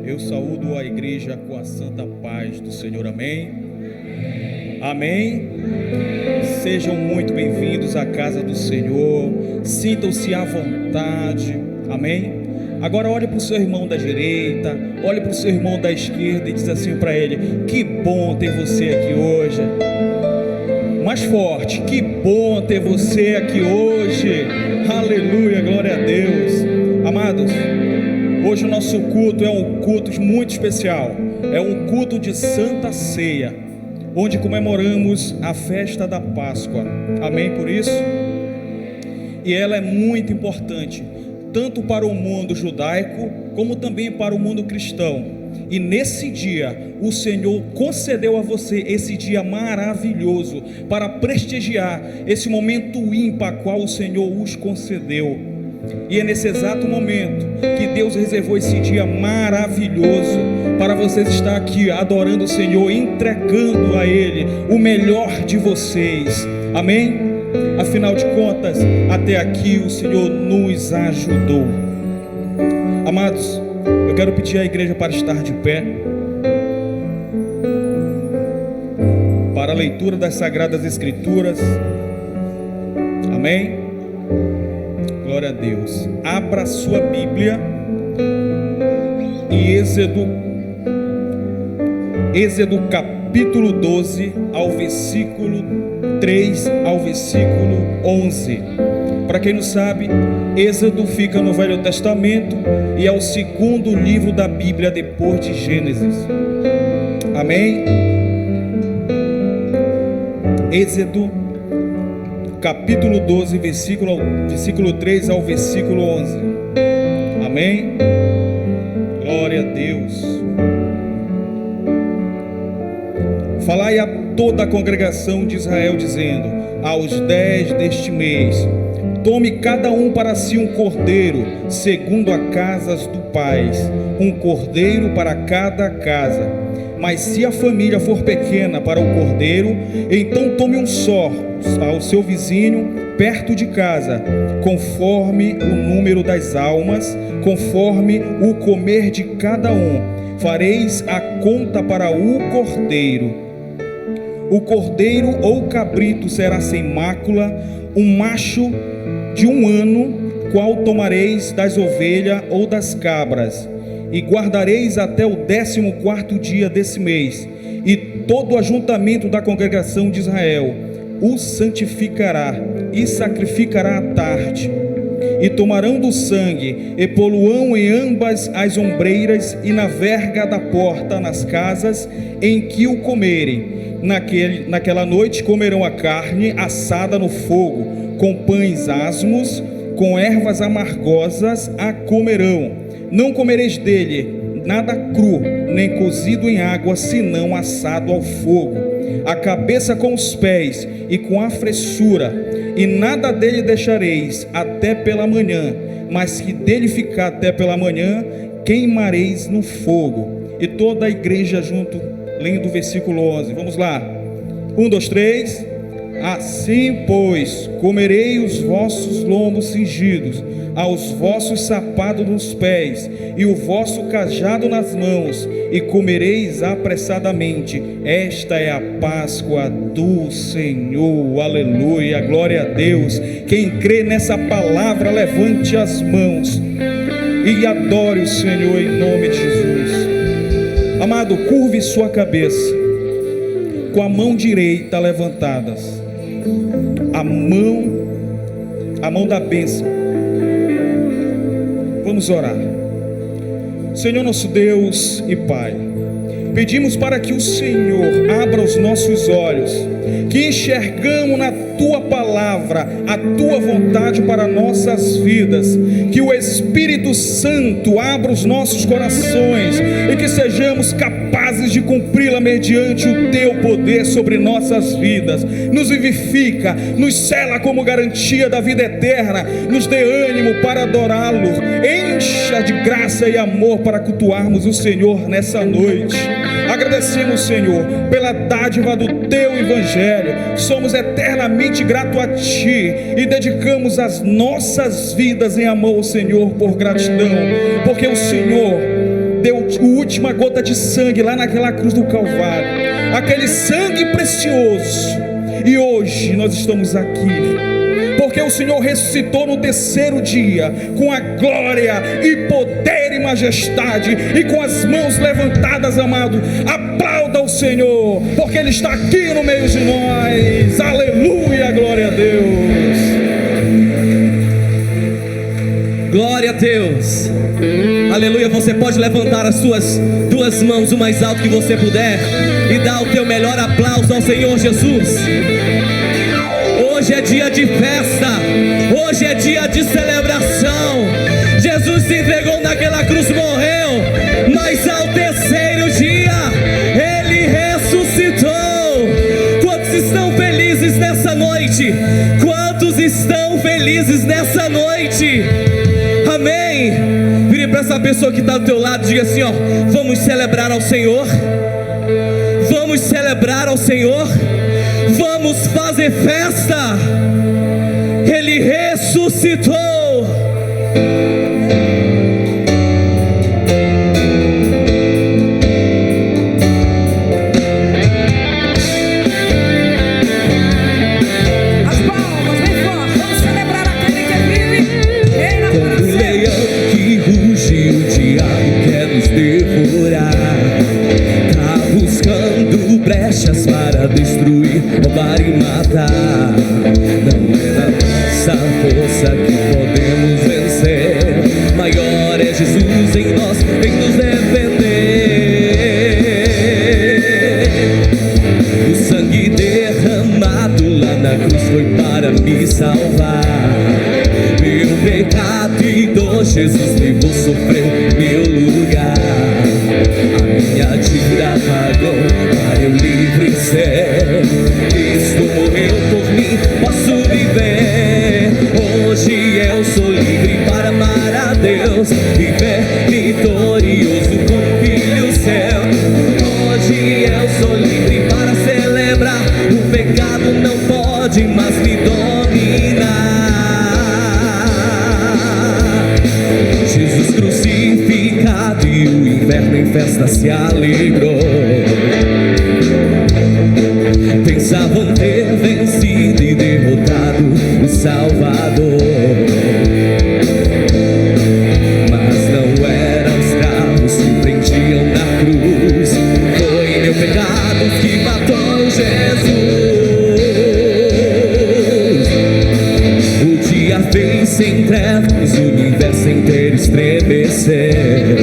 Eu saúdo a igreja com a santa paz do Senhor, amém? Amém? Sejam muito bem-vindos à casa do Senhor, sintam-se à vontade, amém? Agora olhe para o seu irmão da direita, olhe para o seu irmão da esquerda e diz assim para ele: que bom ter você aqui hoje. Mais forte: que bom ter você aqui hoje. Aleluia, glória a Deus. Amados, hoje o nosso culto é um culto muito especial, é um culto de Santa Ceia, onde comemoramos a festa da Páscoa, amém por isso? E ela é muito importante, tanto para o mundo judaico, como também para o mundo cristão. E nesse dia, o Senhor concedeu a você esse dia maravilhoso, para prestigiar esse momento ímpar, qual o Senhor os concedeu. E é nesse exato momento que Deus reservou esse dia maravilhoso para vocês estar aqui adorando o Senhor, entregando a Ele o melhor de vocês, amém? Afinal de contas, até aqui o Senhor nos ajudou. Amados, eu quero pedir à igreja para estar de pé para a leitura das Sagradas Escrituras, amém? Glória a Deus. Abra sua Bíblia em Êxodo capítulo 12 ao versículo 3 ao versículo 11. Para quem não sabe, Êxodo fica no Velho Testamento e é o segundo livro da Bíblia depois de Gênesis, amém? Êxodo capítulo 12, versículo 3 ao versículo 11, amém? Glória a Deus. Falai a toda a congregação de Israel, dizendo: aos 10 deste mês, tome cada um para si um cordeiro, segundo a casas do pais, um cordeiro para cada casa. Mas se a família for pequena para o cordeiro, então tome um só ao seu vizinho perto de casa, conforme o número das almas, conforme o comer de cada um. Fareis a conta para o cordeiro. O cordeiro ou cabrito será sem mácula, um macho de 1 ano, qual tomareis das ovelhas ou das cabras, e guardareis até o 14º dia desse mês, e todo o ajuntamento da congregação de Israel o santificará e sacrificará à tarde. E tomarão do sangue e poluão em ambas as ombreiras e na verga da porta, nas casas em que o comerem. Naquela noite comerão a carne assada no fogo, com pães asmos, com ervas amargosas a comerão. Não comereis dele nada cru, nem cozido em água, senão assado ao fogo, a cabeça com os pés e com a fressura, e nada dele deixareis até pela manhã, mas que dele ficar até pela manhã, queimareis no fogo. E toda a igreja junto, lendo o versículo 11, vamos lá, 1, 2, 3, assim pois, comerei os vossos lombos cingidos, aos vossos sapatos nos pés, e o vosso cajado nas mãos, e comereis apressadamente. Esta é a Páscoa do Senhor, aleluia, glória a Deus. Quem crê nessa palavra, levante as mãos e adore o Senhor em nome de Jesus. Amado, curve sua cabeça, com a mão direita levantada, a mão da bênção. Vamos orar. Senhor nosso Deus e Pai, pedimos para que o Senhor abra os nossos olhos, que enxergamos na Tua palavra a Tua vontade para nossas vidas, que o Espírito Santo abra os nossos corações e que sejamos capazes de cumpri-la mediante o Teu poder sobre nossas vidas. Nos vivifica, nos sela como garantia da vida eterna, nos dê ânimo para adorá-lo, encha de graça e amor para cultuarmos o Senhor nessa noite. Agradecemos, Senhor, pela dádiva do Teu Evangelho. Somos eternamente gratos a Ti e dedicamos as nossas vidas em amor ao Senhor por gratidão, porque o Senhor deu a última gota de sangue lá naquela cruz do Calvário, aquele sangue precioso. E hoje nós estamos aqui porque o Senhor ressuscitou no terceiro dia, com a glória e poder e majestade, e com as mãos levantadas, amado. Aplauda o Senhor, porque Ele está aqui no meio de nós. Aleluia, glória a Deus. Glória a Deus. Aleluia. Você pode levantar as suas duas mãos o mais alto que você puder e dar o teu melhor aplauso ao Senhor Jesus. Hoje é dia de festa, hoje é dia de celebração. Jesus se entregou naquela cruz, morreu, mas ao terceiro dia Ele ressuscitou. Quantos estão felizes nessa noite? Quantos estão felizes nessa noite? Amém. Vire para essa pessoa que está do teu lado e diga assim, ó: vamos celebrar ao Senhor. Vamos celebrar ao Senhor. Vamos fazer festa. Ele ressuscitou. As palmas bem forte. Vamos celebrar aquele que vive. Reina para Como um leão que ruge, o diabo quer nos devorar. Tá buscando brechas para destruir, roubar e matar. Não é na nossa força que podemos vencer. Maior é Jesus em nós, vem nos defender. O sangue derramado lá na cruz foi para me salvar. Meu pecado e dor Jesus levou, sofreu meu lugar. A minha dívida pagou para eu livre ser. Cristo morreu por mim, posso viver. Hoje eu sou livre para amar a Deus, viver vitorioso como filho seu. Hoje eu sou livre para celebrar. O pecado não pode mais me dominar. Jesus crucificado e o inferno em festa se alegrou. Pensavam ter vencido e derrotado o Salvador, mas não eram escravos que prendiam na cruz. Foi meu pecado que matou Jesus. O dia fez sem trevas, o universo inteiro estremecer.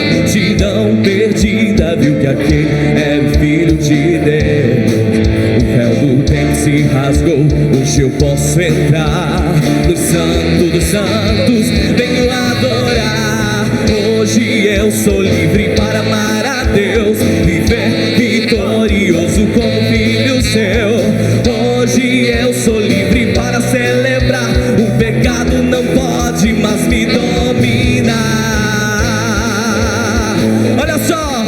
A multidão perdida viu que aquele era o Filho de Deus. O véu do templo se rasgou, hoje eu posso entrar no Santo dos Santos, venho adorar. Hoje eu sou livre para amar a Deus, viver vitorioso como filho seu. Hoje eu sou livre para celebrar. O pecado não pode mais me dominar. Olha só,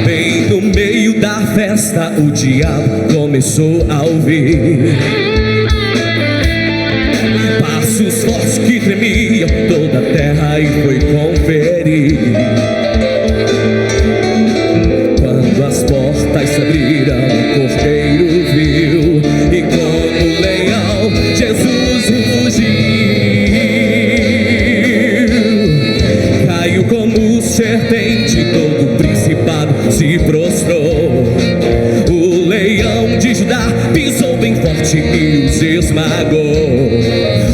bem no meio da festa o diabo começou a ouvir passos fortes que tremiam toda a terra e foi conferir. Quando as portas se abriram, o cordeiro viu, e como leão Jesus rugiu. Caiu como serpente, todo principado se prostrou. O leão de Judá pisou bem forte e os esmagou.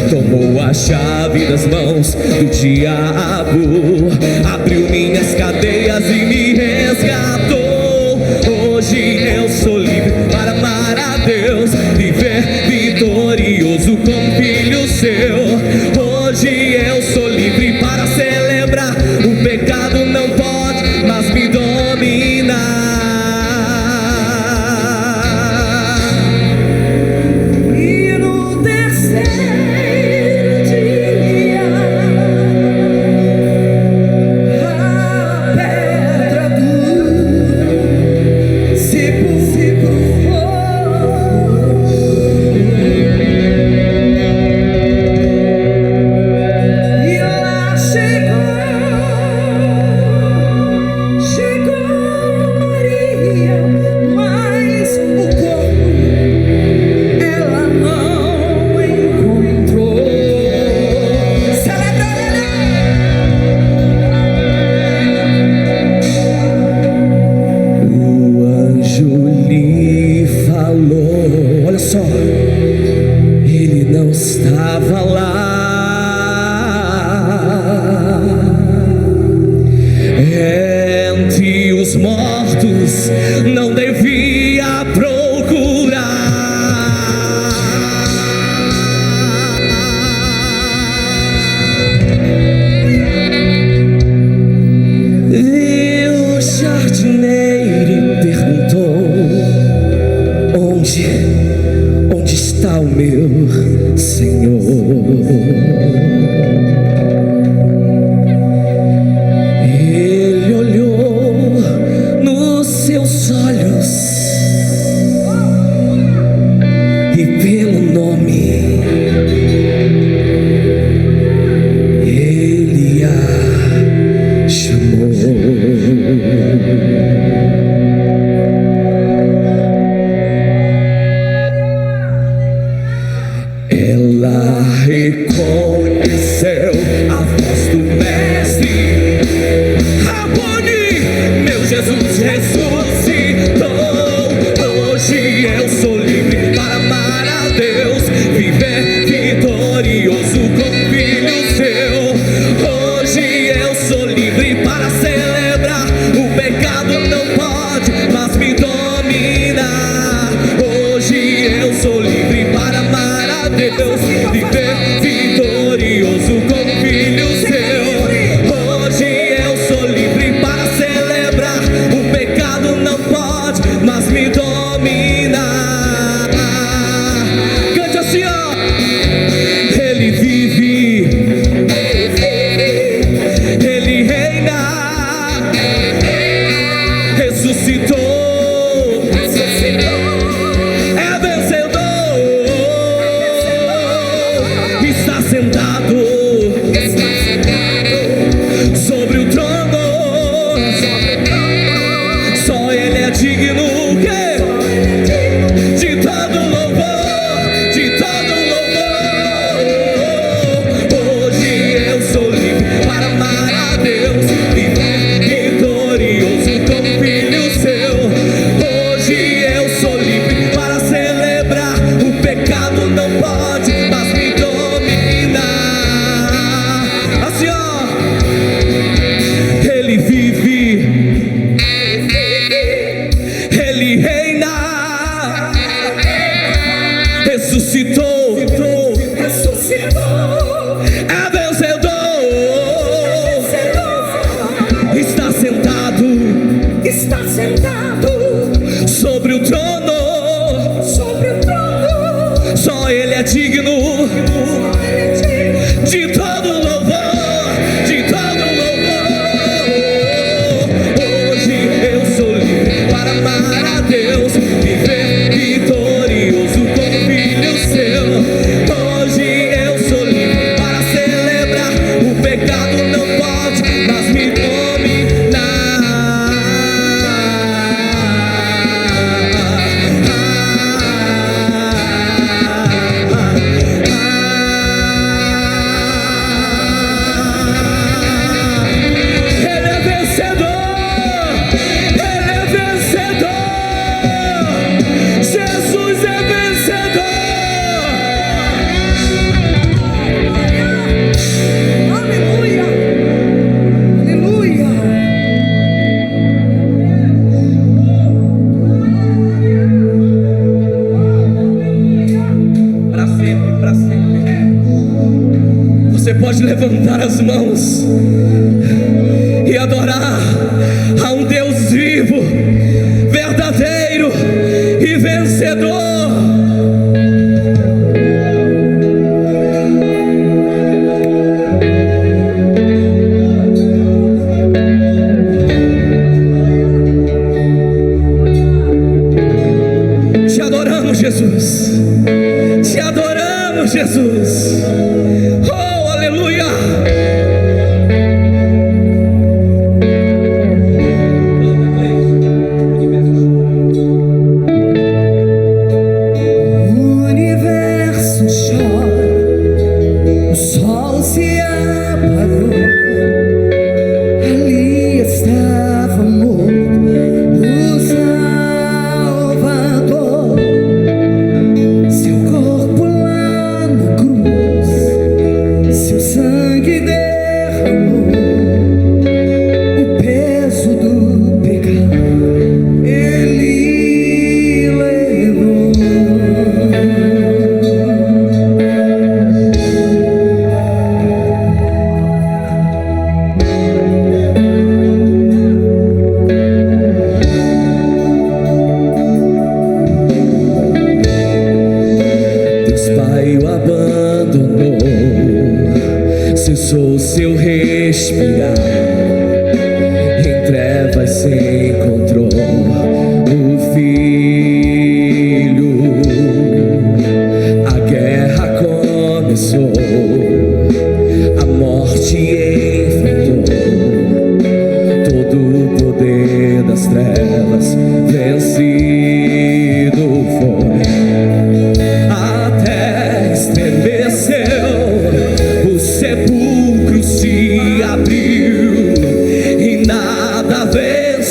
Tomou a chave das mãos do diabo, abriu minhas cadeias e me resgatou. Hoje eu sou livre para amar a Deus, viver vitorioso como filho seu. Hoje eu sou livre para celebrar. O pecado não pode mais me dominar. E no terceiro dia a pedra do sepulcro vezes não devia procurar. E o jardineiro perguntou: onde está o meu Senhor? Ele olhou nos seus olhos e pelo nome ele a chamou. Ela reconheceu a voz do Mestre. Rabone, meu Jesus ressuscitou. Hoje eu sou livre para amar a Deus, viver vitorioso com filho seu. Hoje eu sou livre para celebrar. O pecado não pode mais me dominar. Hoje eu sou livre para amar a Deus, viver vitorioso como filho seu. Hoje eu sou livre para celebrar. O pecado não pode mais me dominar. Cante assim, ó. Ele vive, ele reina, ressuscitou. É vencedor, está sentado sobre o trono. Só ele é digno de todo louvor, de todo louvor. Hoje eu sou livre para amar a Deus, viver vitorioso como filho seu. Hoje eu sou livre para celebrar. O pecado não pode mais me dominar. Assim, ó. Ele vive, ele reina, ressuscitou. É vencedor, está sentado sobre o trono. Só ele é digno de todo louvor, de todo louvor. Hoje eu sou livre para amar a Deus, viver vitorioso como filho seu. Hoje eu sou livre para celebrar. O pecado não pode mais me dominar. Ele é vencedor, ele é vencedor. Jesus é vencedor. Aleluia. Aleluia. Para sempre, para sempre. Você pode levantar as mãos e adorar a um Deus vivo, verdadeiro e vencedor. Te adoramos, Jesus. Te adoramos, Jesus. Oh, aleluia.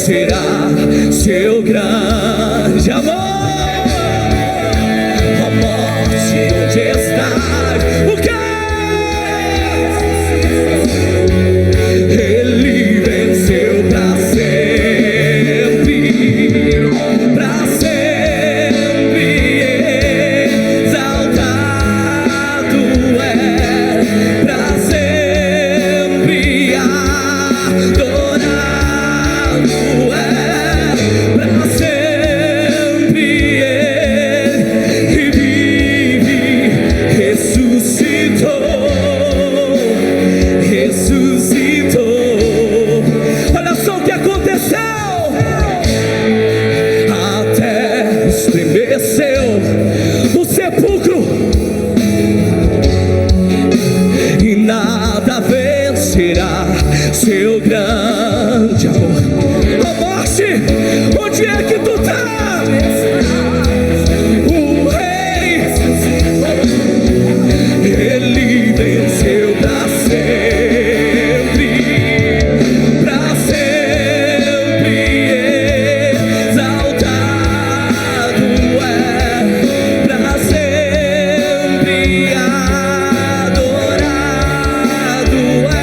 vencerá seu grande amor. Ó morte, onde estás? O que? Ele venceu pra sempre, pra sempre exaltado é, pra sempre adorado é, pra sempre ele vive, ressuscitou. Olha só o que aconteceu. A terra estremeceu, o sepulcro, e nada vencerá seu grande amor. Ó morte, onde é que tu tá? O rei, ele venceu pra sempre, pra sempre exaltado é, pra sempre adorado é.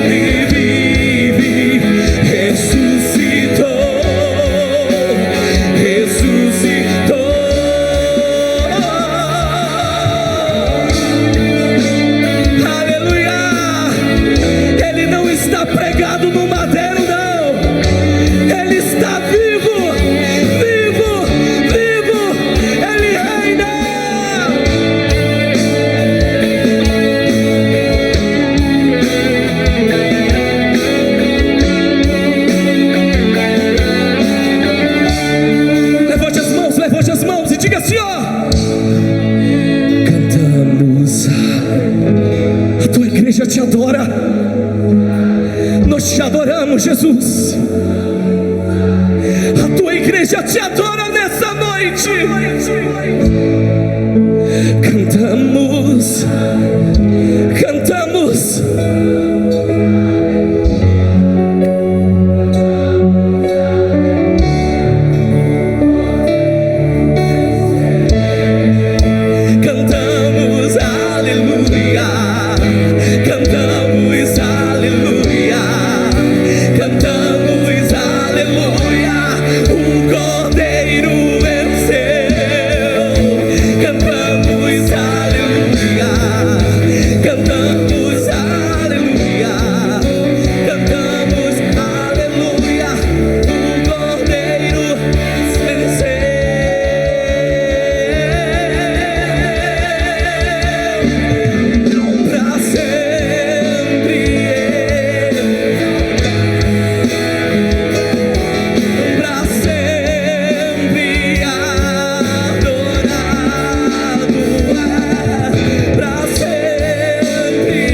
Ele vive, ressuscitou, ressuscitou. Aleluia! Ele não está pregado no madeiro, não. Ele está vivo, vivo, vivo. Ele reina. Levante as mãos e diga assim, ó. Cantamos, a tua igreja te adora. Nós te adoramos, Jesus. A tua igreja te adora nessa noite. Cantamos, cantamos. Cantamos aleluia, cantamos aleluia, cantamos aleluia, o Cordeiro venceu. Cantamos aleluia, cantamos aleluia, cantamos aleluia, o Cordeiro venceu. Pra sempre, pra sempre adorado é, pra sempre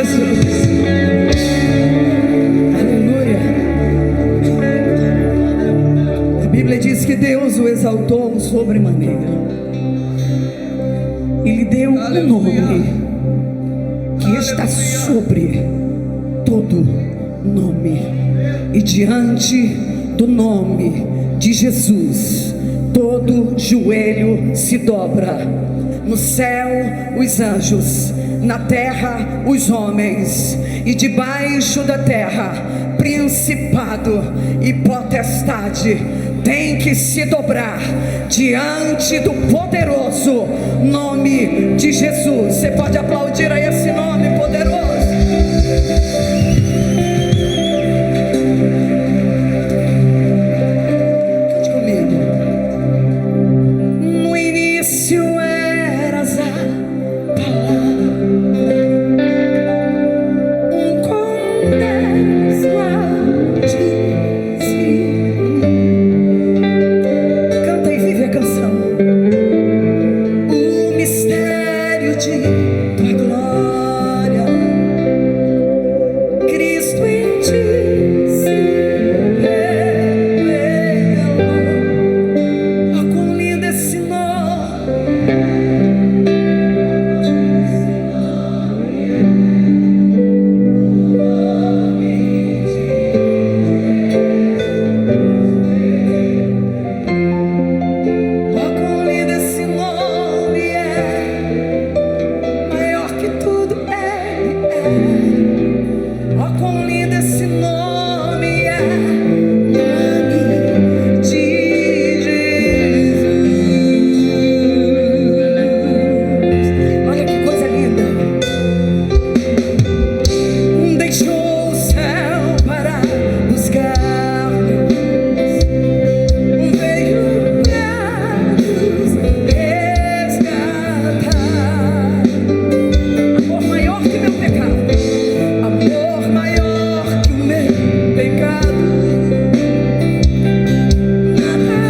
Jesus. Aleluia. A Bíblia diz que Deus o exaltou sobremaneira e lhe deu um nome que está sobre todo nome, e diante do nome de Jesus todo joelho se dobra, no céu os anjos, na terra os homens, e debaixo da terra principado e potestade tem que se dobrar diante do poderoso nome de Jesus. Você pode aplaudir a esse nome poderoso? Cante comigo. No início eras a palavra, com Deus lá dizia. Canta e vive a canção. O mistério de tua glória, Cristo em ti se revelou. Oh, quão lindo esse nome! Oh, quão lindo esse nome é, maior que tudo ele é. Oh, quão lindo esse nome é, nome de Jesus. Olha que coisa linda. Deixou o céu para buscar-nos, veio para nos resgatar. Amor maior que meu pecado, amor maior que o meu pecado. Nada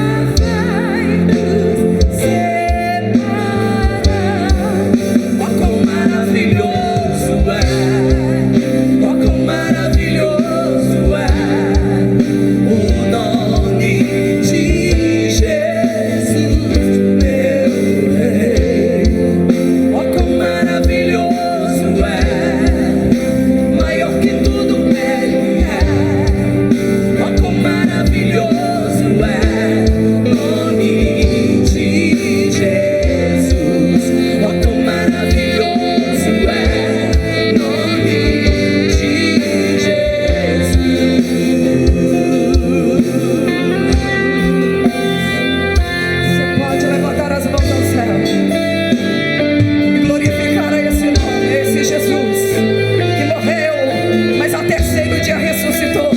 vai nos separar. Oh, quão maravilhoso é, oh, quão maravilhoso é o nome de Jesus, meu Rei. Oh, quão maravilhoso é, maior que tudo ele é. Oh, quão maravilhoso é o nome de Jesus. Oh, quão maravilhoso é o nome de Jesus. Você pode levantar as mãos ao céu e glorificar a esse nome, a esse Jesus que morreu, mas ao terceiro dia ressuscitou.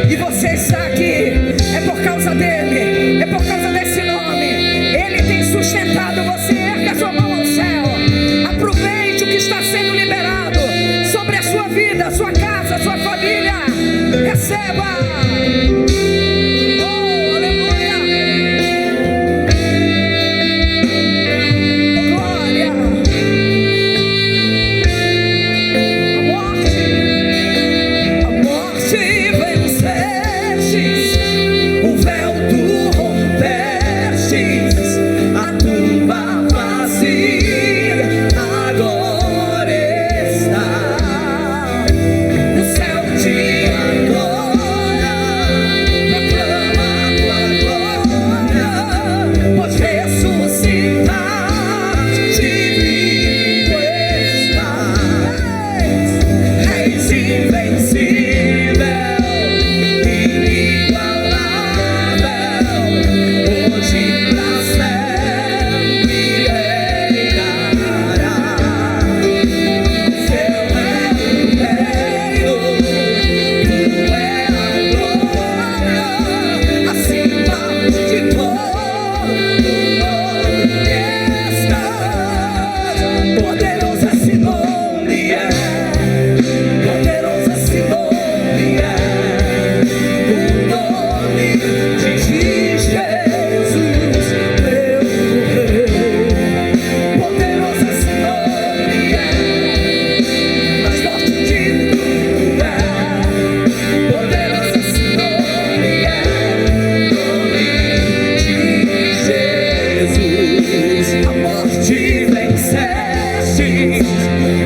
E você está aqui, é por causa dele, é por causa desse nome. Ele tem sustentado você. Erga a sua mão ao céu, aproveite o que está sendo liberado sobre a sua vida, a sua casa, a sua família. Receba. Oh, aleluia. Oh, glória. A morte vencestes, o véu tu rompestes, a tumba vazia agora está. O céu te adora,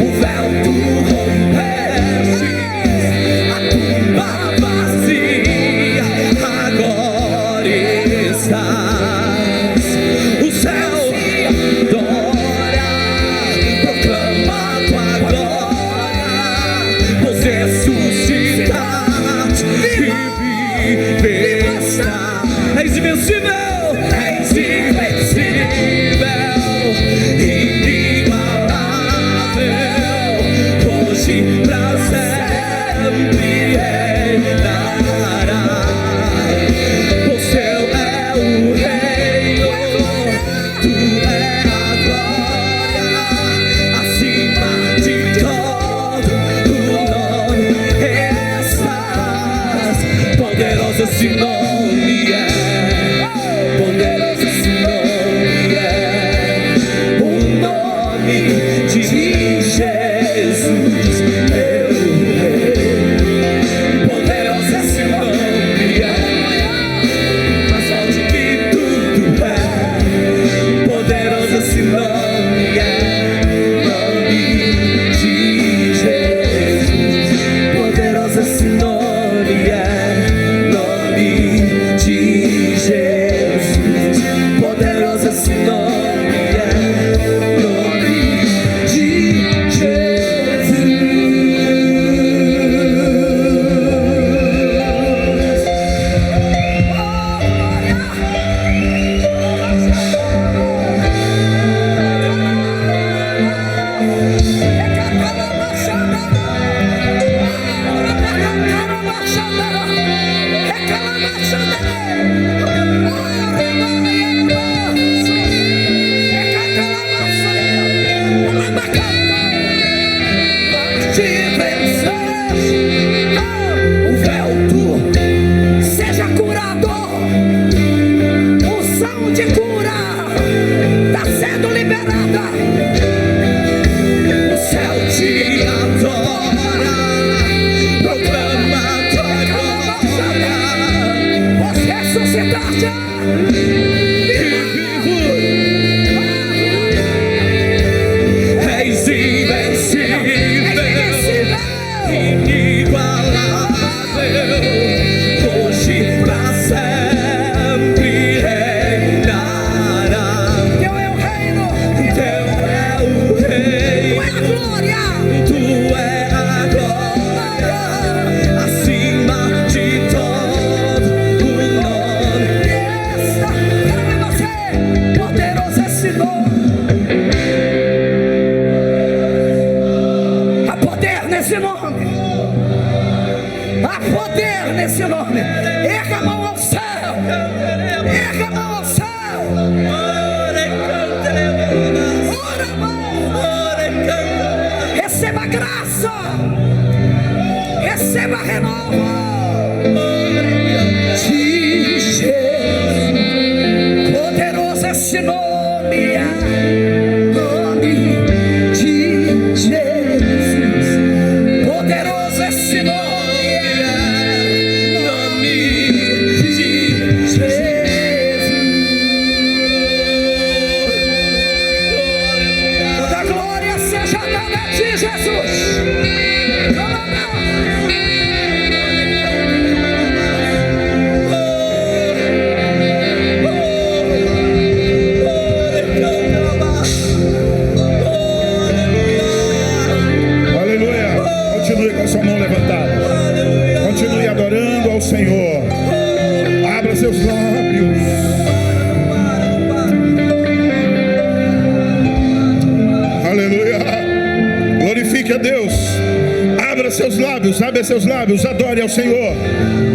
o véu tu rompeste, a tumba vazia agora estás. O céu adora, proclama tua glória, pois ressuscitaste e vives. És invencível, és invencível, inigualável, hoje pra sempre reinará. O céu é o reino, tu é a glória, acima de todo o nome estás. Poderoso esse nome é, poderoso esse nome é, o nome de Jesus, meu Rei. Poderoso esse nome é, mais forte que tudo é. Poderoso esse nome é, nome de Jesus. Poderoso esse nome é, nome de Jesus. Poderoso esse nome é, nome de o véu tu seja curado, unção de cura está sendo liberada. O céu te adora, proclama tua glória, pois ressuscitaste e vivo. És invencível, inigualável, hoje pra sempre reinará. Teu é o reino, teu é o reino, tu é a glória, acima de todo o nome. Quero ver você, poderoso esse nome. Há poder nesse nome, há poder nesse nome. Erga a mão ao céu, erga a mão ao céu. Ora, receba graça, receba renovo de Jesus. Poderoso esse nome é, nome de Jesus. Poderoso esse nome é, nome de Jesus. Toda glória seja dada a ti, Jesus. Aleluia. Continue com a sua mão levantada. Continue adorando ao Senhor. Abra seus lábios. Aleluia. Glorifique a Deus. Abra seus lábios, abre seus lábios, adore ao Senhor.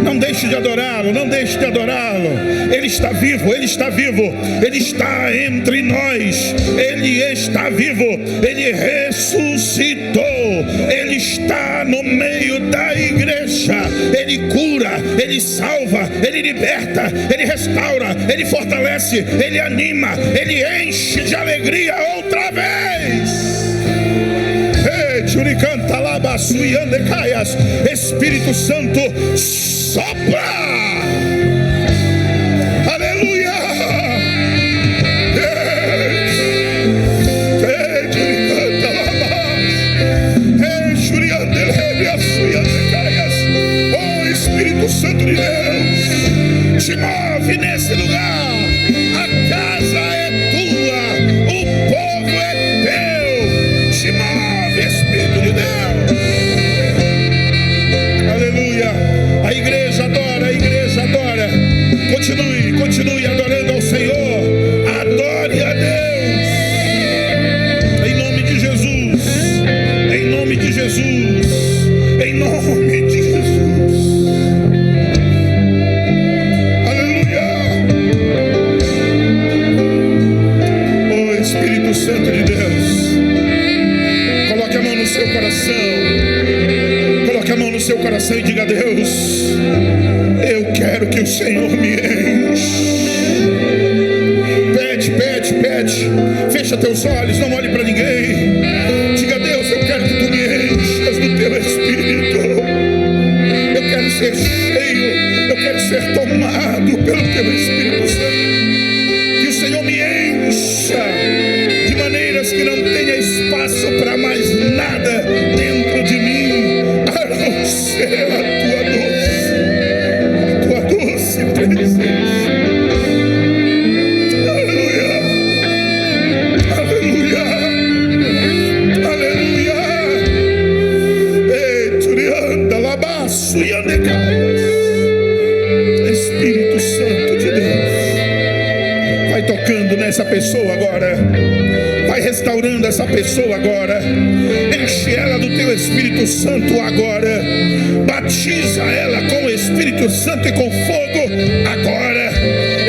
Não deixe de adorá-lo, não deixe de adorá-lo. Ele está vivo, Ele está vivo. Ele está entre nós. Ele está vivo. Ele ressuscitou. Ele está no meio da igreja. Ele cura, Ele salva, Ele liberta, Ele restaura, Ele fortalece, Ele anima, Ele enche de alegria outra vez. Churicanta labaçu e andecaias. Espírito Santo, sopra. Aleluia. Churicanta labaçu. Oh Espírito Santo de Deus, te move nesse lugar. A casa é tua, o povo é teu. Te move, Espírito de Deus. Aleluia. A igreja adora, a igreja adora. Continue adorando ao Senhor. Adore a Deus. Em nome de Jesus. Em nome de Jesus. Em nome de Jesus. Aleluia. Oh Espírito Santo de Deus, coloque a mão no seu coração. Coloque a mão no seu coração e diga a Deus: eu quero que o Senhor me enche. Pede. Fecha teus olhos, não olhe para ninguém. Diga a Deus: eu quero que tu me enchas do teu Espírito. Eu quero ser cheio, eu quero ser tomado pelo teu Espírito Santo. Que o Senhor me encha de maneiras que não tenha espaço para mais nada dentro de mim, a não ser a tua doce presença. Espírito Santo de Deus, vai tocando nessa pessoa agora, vai restaurando essa pessoa agora, enche ela do teu Espírito Santo agora, batiza ela com o Espírito Santo e com fogo agora,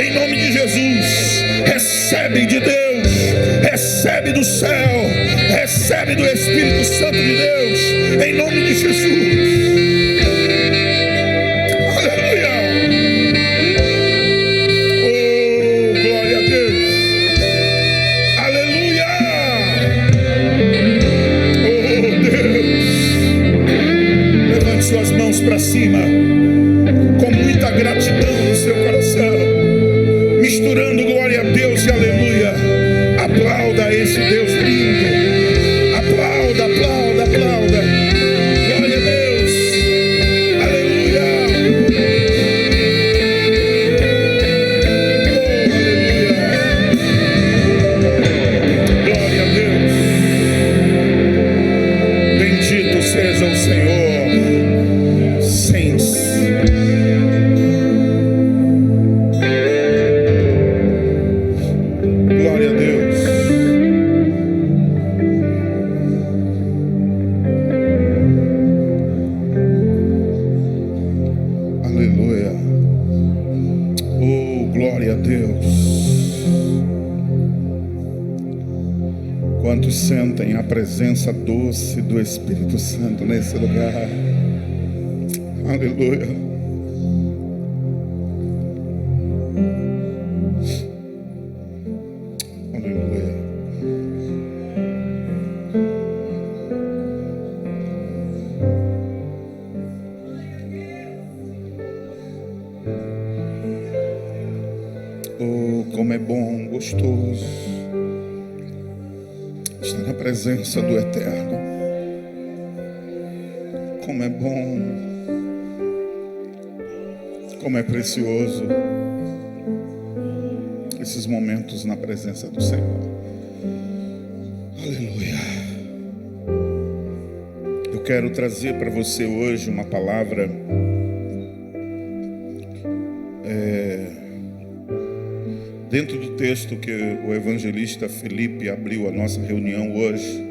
em nome de Jesus. Recebe de Deus, recebe do céu, recebe do Espírito Santo de Deus, em nome de Jesus. Suas mãos para cima, com muita gratidão no seu coração, misturando glória a Deus e aleluia. Aplauda esse Deus lindo, aplauda. Glória a Deus, aleluia. Glória a Deus. Bendito seja o Senhor. Glória a Deus. Aleluia. Oh, glória a Deus. Quantos sentem a presença doce do Espírito Santo nesse lugar? Aleluia. Oh, como é bom, gostoso estar na presença do Eterno. Como é bom, como é precioso esses momentos na presença do Senhor. Aleluia. Eu quero trazer para você hoje uma palavra dentro do texto que o evangelista Felipe abriu a nossa reunião hoje,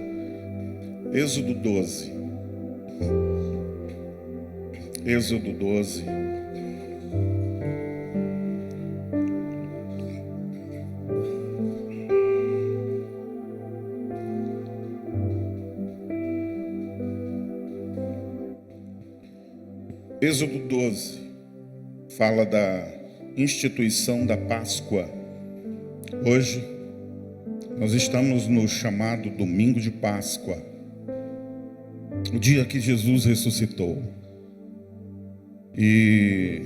Êxodo 12. Êxodo 12. Êxodo 12 fala da instituição da Páscoa. Hoje nós estamos no chamado Domingo de Páscoa, o dia que Jesus ressuscitou. E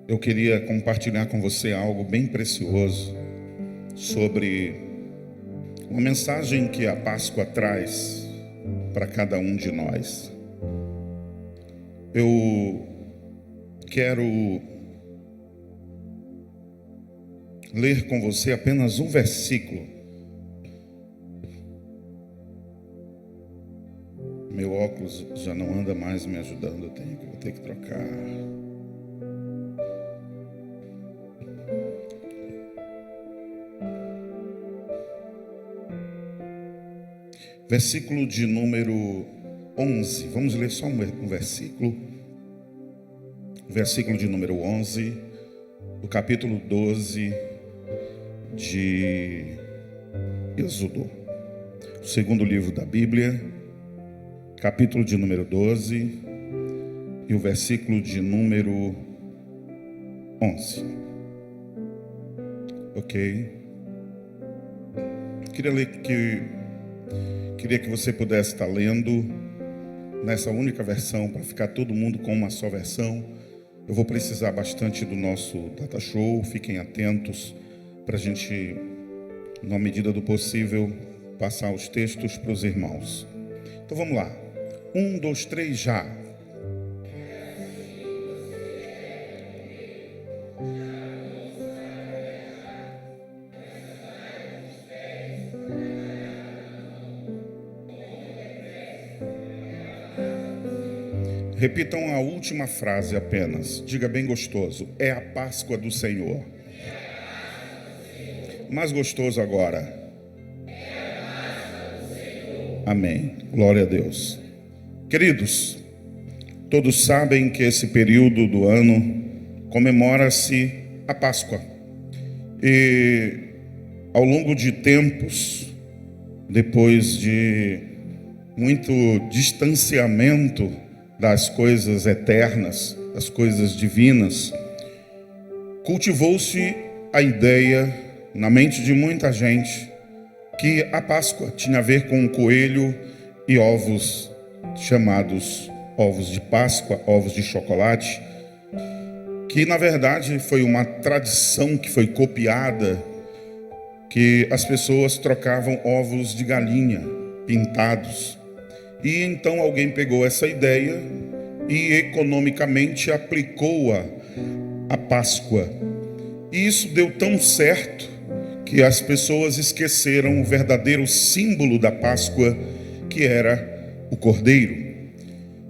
eu queria compartilhar com você algo bem precioso sobre uma mensagem que a Páscoa traz para cada um de nós. Eu quero ler com você apenas um versículo. Meu óculos já não anda mais me ajudando, vou ter que trocar. Versículo de número 11. Vamos ler só um versículo. Versículo de número 11 do capítulo 12 de Êxodo, o segundo livro da Bíblia, capítulo de número 12 e o versículo de número 11. Ok? Queria que você pudesse estar lendo nessa única versão, para ficar todo mundo com uma só versão. Eu vou precisar bastante do nosso data show, fiquem atentos para a gente, na medida do possível, passar os textos para os irmãos. Então vamos lá. 1, 2, 3, já. Repitam a última frase apenas. Diga bem gostoso. É a Páscoa do Senhor. Mais gostoso agora. Amém. Glória a Deus. Queridos, todos sabem que esse período do ano comemora-se a Páscoa. E ao longo de tempos, depois de muito distanciamento das coisas eternas, das coisas divinas, cultivou-se a ideia na mente de muita gente que a Páscoa tinha a ver com um coelho e ovos chamados ovos de Páscoa, ovos de chocolate, que na verdade foi uma tradição que foi copiada, que as pessoas trocavam ovos de galinha pintados. E então alguém pegou essa ideia e economicamente aplicou-a à Páscoa. E isso deu tão certo que as pessoas esqueceram o verdadeiro símbolo da Páscoa, que era o Cordeiro.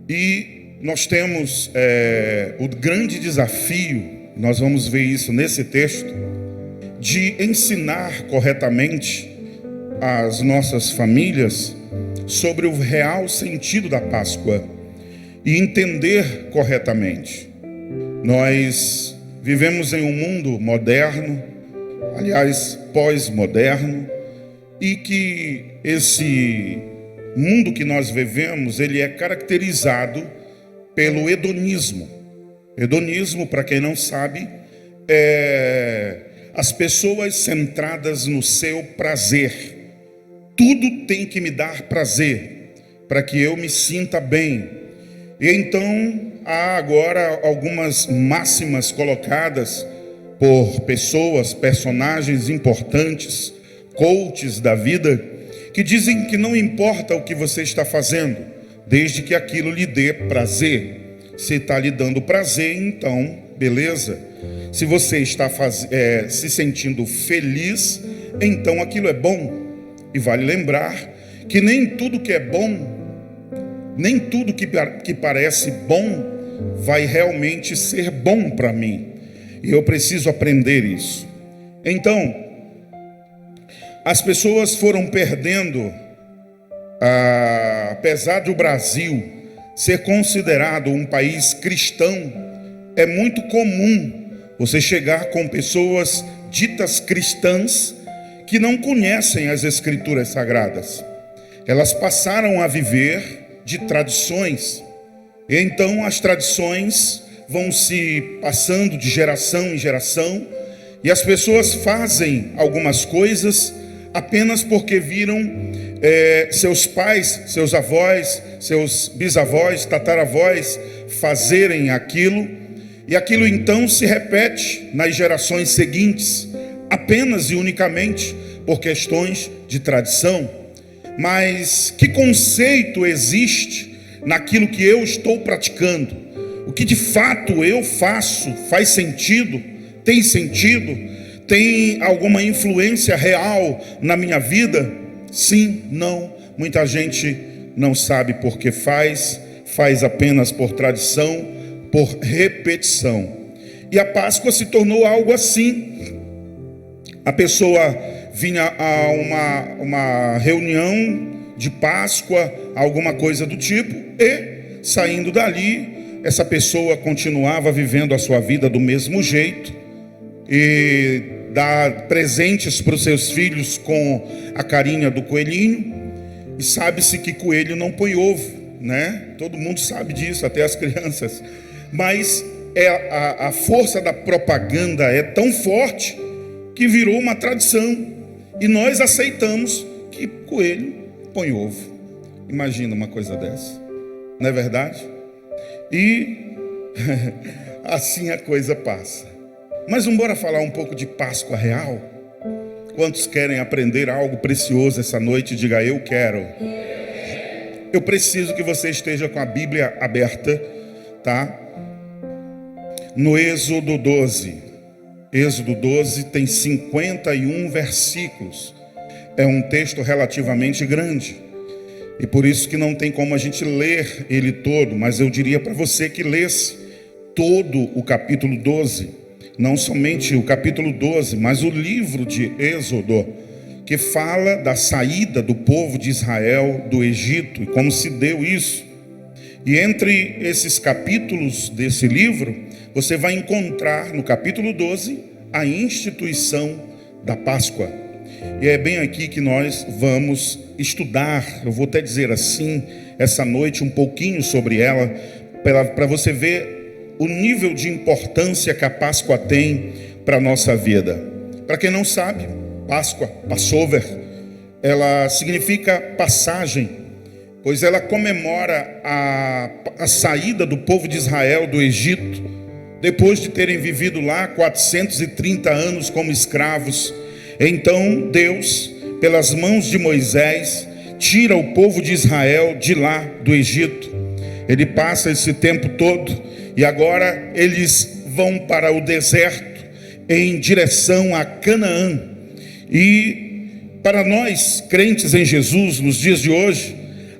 E nós temos o grande desafio, nós vamos ver isso nesse texto, de ensinar corretamente às nossas famílias sobre o real sentido da Páscoa e entender corretamente. Nós vivemos em um mundo moderno, aliás, pós-moderno, e que esse mundo que nós vivemos, ele é caracterizado pelo hedonismo. Hedonismo, para quem não sabe, é as pessoas centradas no seu prazer. Tudo tem que me dar prazer, para que eu me sinta bem. E então, há agora algumas máximas colocadas por pessoas, personagens importantes, coaches da vida, que dizem que não importa o que você está fazendo, desde que aquilo lhe dê prazer. Se está lhe dando prazer, então, beleza. Se você está se sentindo feliz, então aquilo é bom. E vale lembrar que nem tudo que é bom, nem tudo que parece bom, vai realmente ser bom para mim. E eu preciso aprender isso. Então, as pessoas foram perdendo, apesar de o Brasil ser considerado um país cristão, é muito comum você chegar com pessoas ditas cristãs que não conhecem as Escrituras Sagradas. Elas passaram a viver de tradições. E então as tradições vão se passando de geração em geração, e as pessoas fazem algumas coisas apenas porque viram seus pais, seus avós, seus bisavós, tataravós fazerem aquilo, e aquilo então se repete nas gerações seguintes, apenas e unicamente por questões de tradição. mas que conceito existe naquilo que eu estou praticando? O que de fato eu faço faz sentido? Tem sentido? Tem alguma influência real na minha vida? Sim, não. Muita gente não sabe por que faz apenas por tradição, por repetição. E a Páscoa se tornou algo assim. A pessoa vinha a uma reunião de Páscoa, alguma coisa do tipo, e saindo dali, essa pessoa continuava vivendo a sua vida do mesmo jeito, e dá presentes para os seus filhos com a carinha do coelhinho, e sabe-se que coelho não põe ovo, né? Todo mundo sabe disso, até as crianças. Mas a força da propaganda é tão forte que virou uma tradição, e nós aceitamos que coelho põe ovo. Imagina uma coisa dessa, não é verdade? E assim a coisa passa. Mas vamos embora falar um pouco de Páscoa real? Quantos querem aprender algo precioso essa noite? Diga: eu quero. Eu preciso que você esteja com a Bíblia aberta, tá? No Êxodo 12. Êxodo 12 tem 51 versículos. É um texto relativamente grande, e por isso que não tem como a gente ler ele todo, mas eu diria para você que lesse todo o capítulo 12, não somente o capítulo 12, mas o livro de Êxodo, que fala da saída do povo de Israel do Egito e como se deu isso. E entre esses capítulos desse livro, você vai encontrar no capítulo 12 a instituição da Páscoa. E é bem aqui que nós vamos estudar, eu vou até dizer assim, essa noite um pouquinho sobre ela, para você ver o nível de importância que a Páscoa tem para a nossa vida. Para quem não sabe, Páscoa, Passover, ela significa passagem, pois ela comemora a saída do povo de Israel do Egito, depois de terem vivido lá 430 anos como escravos. Então Deus, pelas mãos de Moisés, tira o povo de Israel de lá do Egito. Ele passa esse tempo todo e agora eles vão para o deserto em direção a Canaã. E para nós, crentes em Jesus, nos dias de hoje,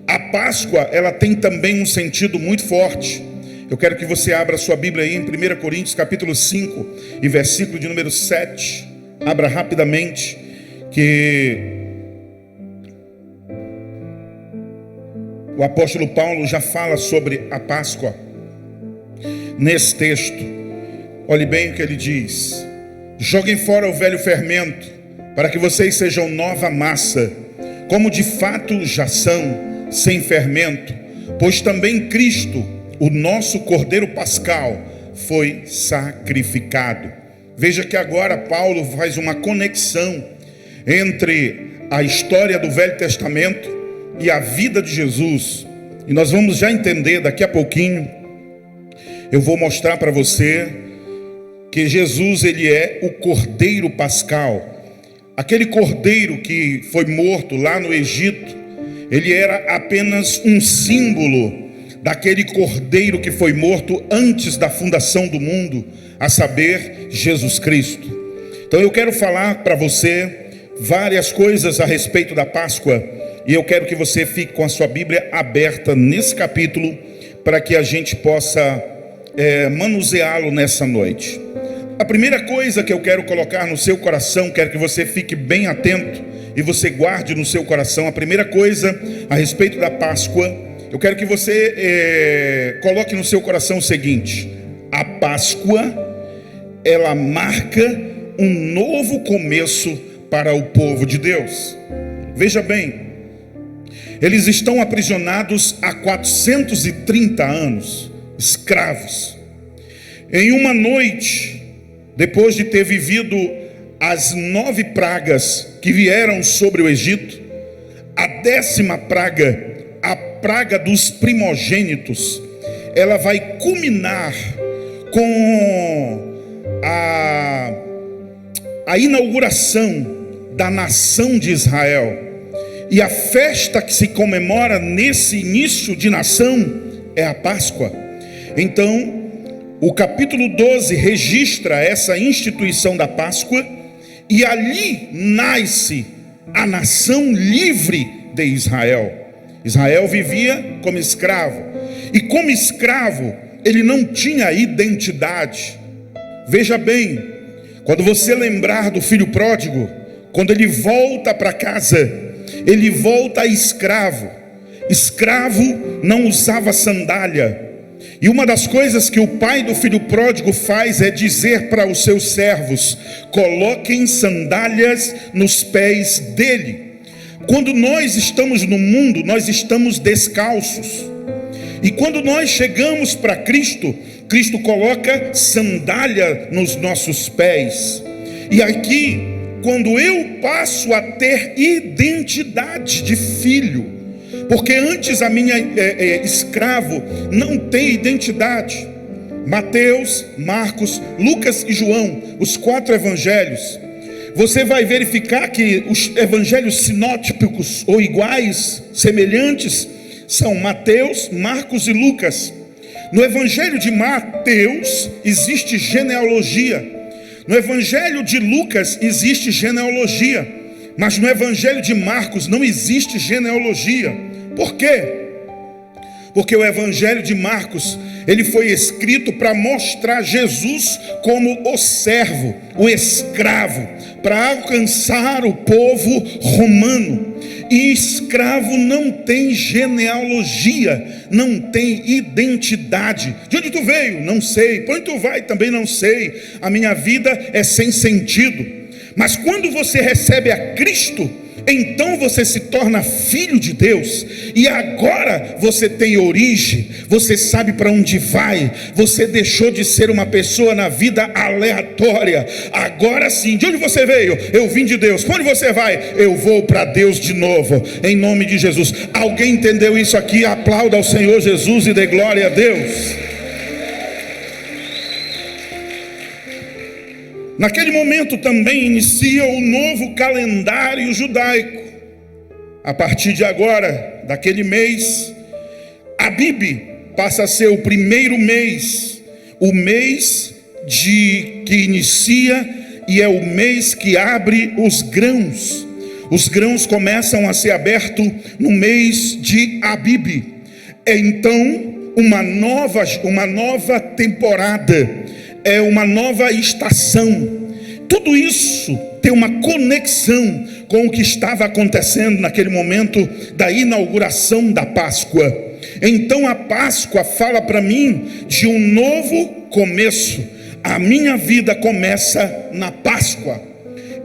a Páscoa, ela tem também um sentido muito forte. Eu quero que você abra sua Bíblia aí em 1 Coríntios capítulo 5 e versículo de número 7. Abra rapidamente, que o apóstolo Paulo já fala sobre a Páscoa nesse texto. Olhe bem o que ele diz: joguem fora o velho fermento, para que vocês sejam nova massa, como de fato já são, sem fermento, pois também Cristo, o nosso Cordeiro Pascal, foi sacrificado. Veja que agora Paulo faz uma conexão entre a história do Velho Testamento e a vida de Jesus. E nós vamos já entender daqui a pouquinho. Eu vou mostrar para você que Jesus, ele é o Cordeiro Pascal. Aquele cordeiro que foi morto lá no Egito, ele era apenas um símbolo daquele cordeiro que foi morto antes da fundação do mundo, a saber, Jesus Cristo. Então eu quero falar para você várias coisas a respeito da Páscoa, e eu quero que você fique com a sua Bíblia aberta nesse capítulo, para que a gente possa manuseá-lo nessa noite. A primeira coisa que eu quero colocar no seu coração, quero que você fique bem atento e você guarde no seu coração. A primeira coisa a respeito da Páscoa, eu quero que você coloque no seu coração o seguinte: a Páscoa, ela marca um novo começo para o povo de Deus. Veja bem, eles estão aprisionados há 430 anos, escravos. Em uma noite, depois de ter vivido as 9 pragas que vieram sobre o Egito, a 10ª praga, a praga dos primogênitos, ela vai culminar com a inauguração da nação de Israel. E a festa que se comemora nesse início de nação é a Páscoa. Então, o capítulo 12 registra essa instituição da Páscoa, e ali nasce a nação livre de Israel. Israel vivia como escravo, e como escravo ele não tinha identidade. Veja bem, quando você lembrar do filho pródigo, quando ele volta para casa, ele volta escravo. Escravo não usava sandália. E uma das coisas que o pai do filho pródigo faz é dizer para os seus servos: coloquem sandálias nos pés dele. Quando nós estamos no mundo, nós estamos descalços. E quando nós chegamos para Cristo, Cristo coloca sandália nos nossos pés. E aqui, quando eu passo a ter identidade de filho, porque antes a minha escravo não tem identidade. Mateus, Marcos, Lucas e João, os 4 evangelhos, você vai verificar que os evangelhos sinóticos ou iguais, semelhantes, são Mateus, Marcos e Lucas. No evangelho de Mateus existe genealogia, no evangelho de Lucas existe genealogia, mas no evangelho de Marcos não existe genealogia. Por quê? Porque o evangelho de Marcos, ele foi escrito para mostrar Jesus como o servo, o escravo, para alcançar o povo romano. E escravo não tem genealogia, não tem identidade. De onde tu veio? Não sei. Para onde tu vai? Também não sei. A minha vida é sem sentido. Mas quando você recebe a Cristo, então você se torna filho de Deus, e agora você tem origem, você sabe para onde vai, você deixou de ser uma pessoa na vida aleatória. Agora sim, de onde você veio? Eu vim de Deus. Para onde você vai? Eu vou para Deus de novo, em nome de Jesus. Alguém entendeu isso aqui? Aplauda ao Senhor Jesus e dê glória a Deus. Naquele momento também inicia o novo calendário judaico. A partir de agora, daquele mês, Abib passa a ser o primeiro mês, o mês que inicia e é o mês que abre os grãos. Os grãos começam a ser abertos no mês de Abib. É então uma nova temporada. É uma nova estação. Tudo isso tem uma conexão com o que estava acontecendo naquele momento da inauguração da Páscoa. Então a Páscoa fala para mim de um novo começo. A minha vida começa na Páscoa.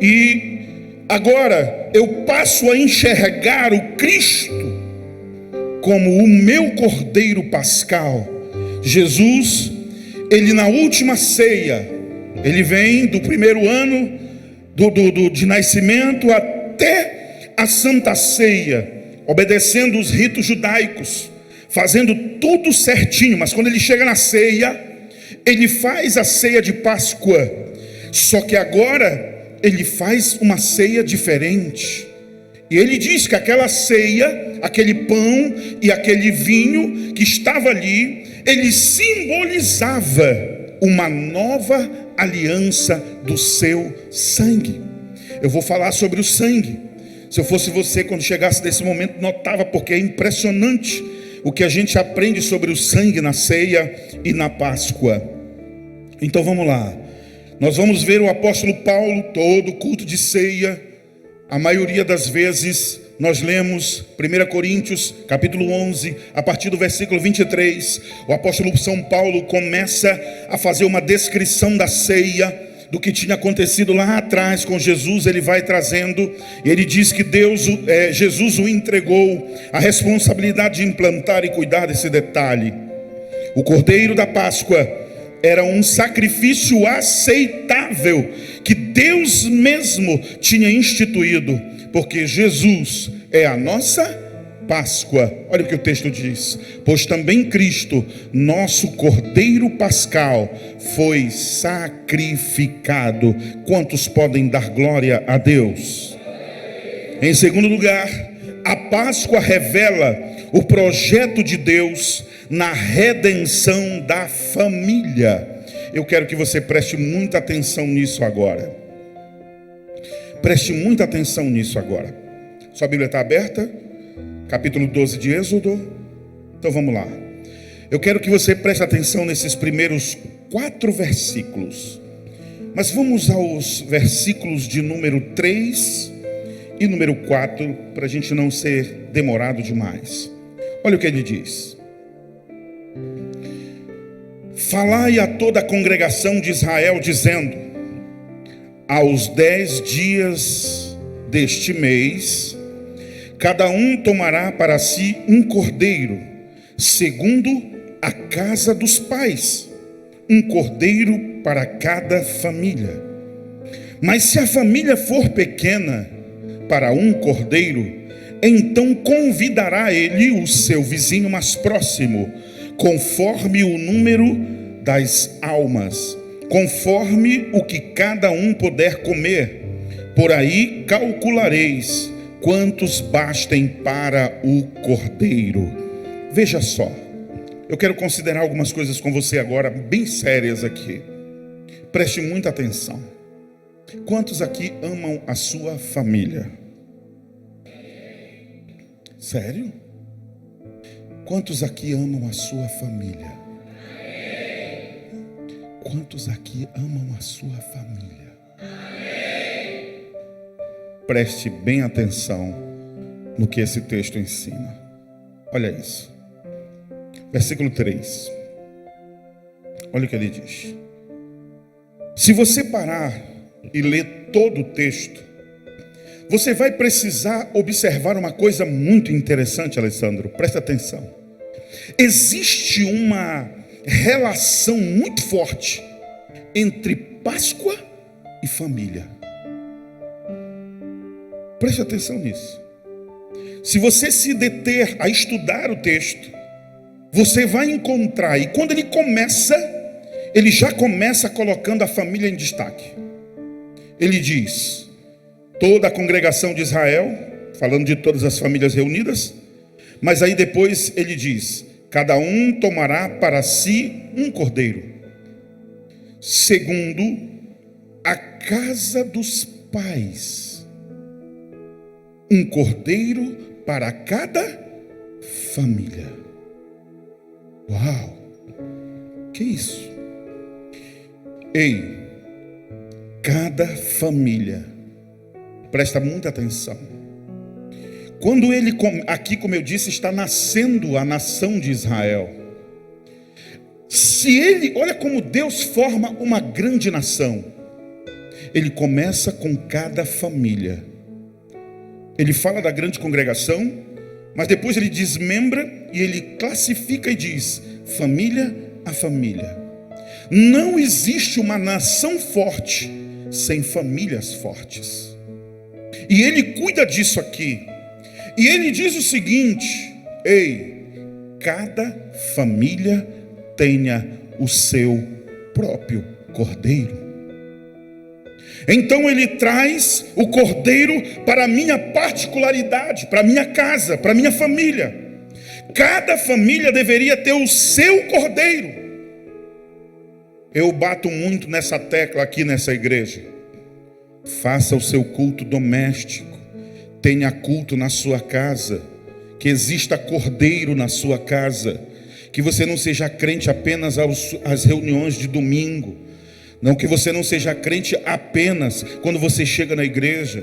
E agora eu passo a enxergar o Cristo como o meu Cordeiro Pascal. Jesus, ele na última ceia, ele vem do primeiro ano de nascimento até a Santa Ceia, obedecendo os ritos judaicos, fazendo tudo certinho. Mas quando ele chega na ceia, ele faz a ceia de Páscoa. Só que agora ele faz uma ceia diferente. E ele diz que aquela ceia, aquele pão e aquele vinho que estava ali, ele simbolizava uma nova aliança do seu sangue. Eu vou falar sobre o sangue. Se eu fosse você, quando chegasse nesse momento, notava, porque é impressionante o que a gente aprende sobre o sangue na ceia e na Páscoa. Então vamos lá. Nós vamos ver o apóstolo Paulo, todo culto de ceia, a maioria das vezes nós lemos 1 Coríntios capítulo 11, a partir do versículo 23, o apóstolo São Paulo começa a fazer uma descrição da ceia, do que tinha acontecido lá atrás com Jesus. Ele vai trazendo, e ele diz que Jesus o entregou a responsabilidade de implantar e cuidar desse detalhe. O Cordeiro da Páscoa era um sacrifício aceitável, que Deus mesmo tinha instituído, porque Jesus é a nossa Páscoa. Olha o que o texto diz: pois também Cristo, nosso Cordeiro Pascal, foi sacrificado. Quantos podem dar glória a Deus? Em segundo lugar, A Páscoa revela o projeto de Deus na redenção da família. Eu quero que você preste muita atenção nisso agora. Preste muita atenção nisso agora. Sua Bíblia está aberta? Capítulo 12 de Êxodo. Então vamos lá. Eu quero que você preste atenção nesses primeiros 4 versículos. Mas vamos aos versículos de número 3 e número 4, para a gente não ser demorado demais. Olha o que ele diz. Falai a toda a congregação de Israel, dizendo: aos 10 dias deste mês, cada um tomará para si um cordeiro, segundo a casa dos pais, um cordeiro para cada família. Mas se a família for pequena, para um cordeiro, então convidará ele o seu vizinho mais próximo, conforme o número das almas, conforme o que cada um puder comer. Por aí calculareis quantos bastem para o cordeiro. Veja só, eu quero considerar algumas coisas com você agora, bem sérias aqui. Preste muita atenção. Quantos aqui amam a sua família? Sério? Quantos aqui amam a sua família? Quantos aqui amam a sua família? Preste bem atenção no que esse texto ensina. Olha isso. Versículo 3. Olha o que ele diz. Se você parar e ler todo o texto, você vai precisar observar uma coisa muito interessante, Alessandro. Presta atenção. Existe uma relação muito forte entre Páscoa e família. Preste atenção nisso. Se você se deter a estudar o texto, você vai encontrar, e quando ele já começa colocando a família em destaque. Ele diz: toda a congregação de Israel, falando de todas as famílias reunidas, mas aí depois ele diz: cada um tomará para si um cordeiro, segundo a casa dos pais, um cordeiro para cada família. Uau! Que isso? Ei, cada família, presta muita atenção. Quando ele, aqui como eu disse, está nascendo a nação de Israel. Olha como Deus forma uma grande nação. Ele começa com cada família. Ele fala da grande congregação, mas depois ele desmembra e ele classifica e diz: família a família. Não existe uma nação forte sem famílias fortes. E ele cuida disso aqui. E ele diz o seguinte: ei, cada família tenha o seu próprio cordeiro. Então ele traz o cordeiro para a minha particularidade, para a minha casa, para a minha família. Cada família deveria ter o seu cordeiro. Eu bato muito nessa tecla aqui nessa igreja. Faça o seu culto doméstico. Tenha culto na sua casa. Que exista cordeiro na sua casa. Que você não seja crente apenas às reuniões de domingo. Não, que você não seja crente apenas quando você chega na igreja.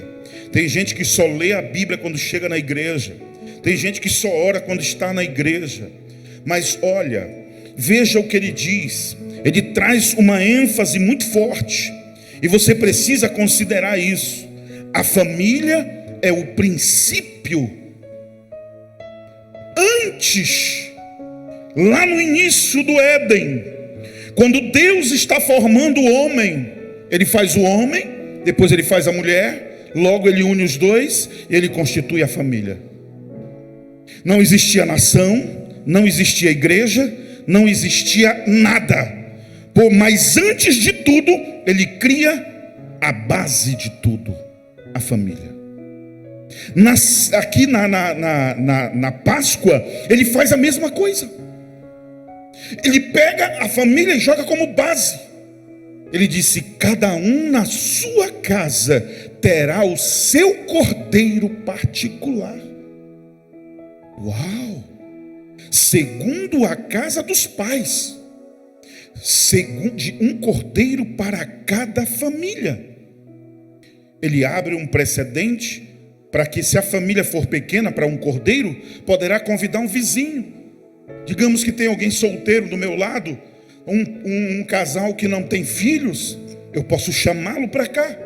Tem gente que só lê a Bíblia quando chega na igreja. Tem gente que só ora quando está na igreja. Mas olha, veja o que ele diz. Ele traz uma ênfase muito forte. E você precisa considerar isso. A família é o princípio. Antes, lá no início do Éden, quando Deus está formando o homem, ele faz o homem, depois ele faz a mulher, logo ele une os dois e ele constitui a família. Não existia nação, não existia igreja, não existia nada. Mas antes de tudo, ele cria a base de tudo, a família. Aqui na Páscoa, ele faz a mesma coisa. Ele pega a família e joga como base. Ele disse: cada um na sua casa terá o seu cordeiro particular. Uau! Segundo a casa dos pais, segundo um cordeiro para cada família. Ele abre um precedente para que, se a família for pequena para um cordeiro, poderá convidar um vizinho. Digamos que tem alguém solteiro do meu lado, um casal que não tem filhos, eu posso chamá-lo para cá,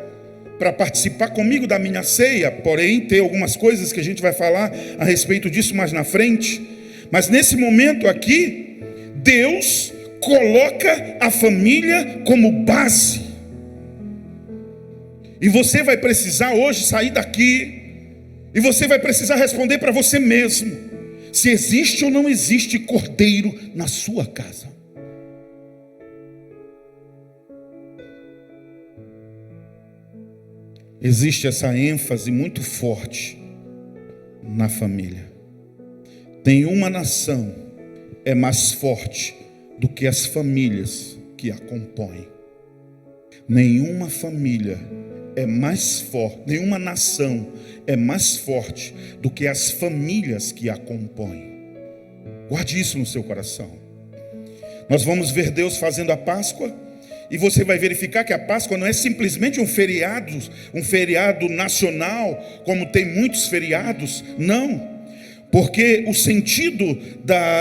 para participar comigo da minha ceia. Porém, tem algumas coisas que a gente vai falar a respeito disso mais na frente. Mas nesse momento aqui, Deus coloca a família como base. E você vai precisar hoje sair daqui, e você vai precisar responder para você mesmo, se existe ou não existe cordeiro na sua casa. Existe essa ênfase muito forte na família. Nenhuma nação é mais forte do que as famílias que a compõem. Nenhuma família é mais forte, nenhuma nação é mais forte do que as famílias que a compõem. Guarde isso no seu coração. Nós vamos ver Deus fazendo a Páscoa, e você vai verificar que a Páscoa não é simplesmente um feriado nacional, como tem muitos feriados. Não. Porque o sentido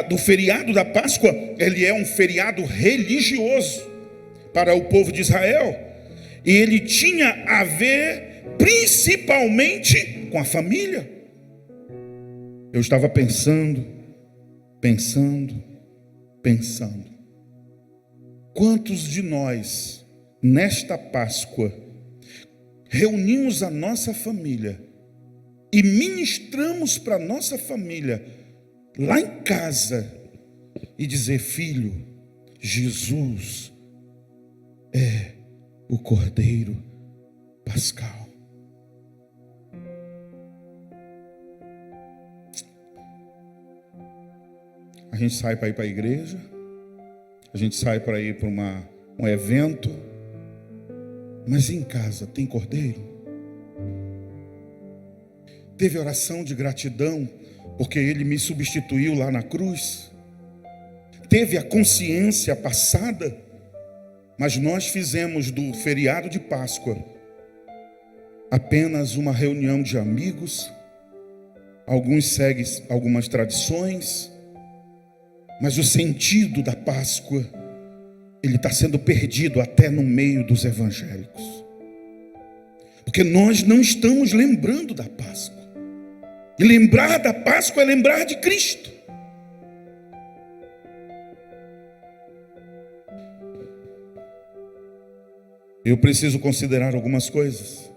do feriado da Páscoa, ele é um feriado religioso para o povo de Israel. E ele tinha a ver principalmente com a família. Eu estava pensando. Quantos de nós, nesta Páscoa, reunimos a nossa família e ministramos para a nossa família, lá em casa, e dizer: filho, Jesus é o Cordeiro Pascal. A gente sai para ir para a igreja, a gente sai para ir para um evento, mas em casa tem cordeiro? Teve oração de gratidão porque ele me substituiu lá na cruz? Teve a consciência passada? Mas nós fizemos do feriado de Páscoa apenas uma reunião de amigos. Alguns seguem algumas tradições, mas o sentido da Páscoa, ele está sendo perdido até no meio dos evangélicos, porque nós não estamos lembrando da Páscoa. E lembrar da Páscoa é lembrar de Cristo. Eu preciso considerar algumas coisas.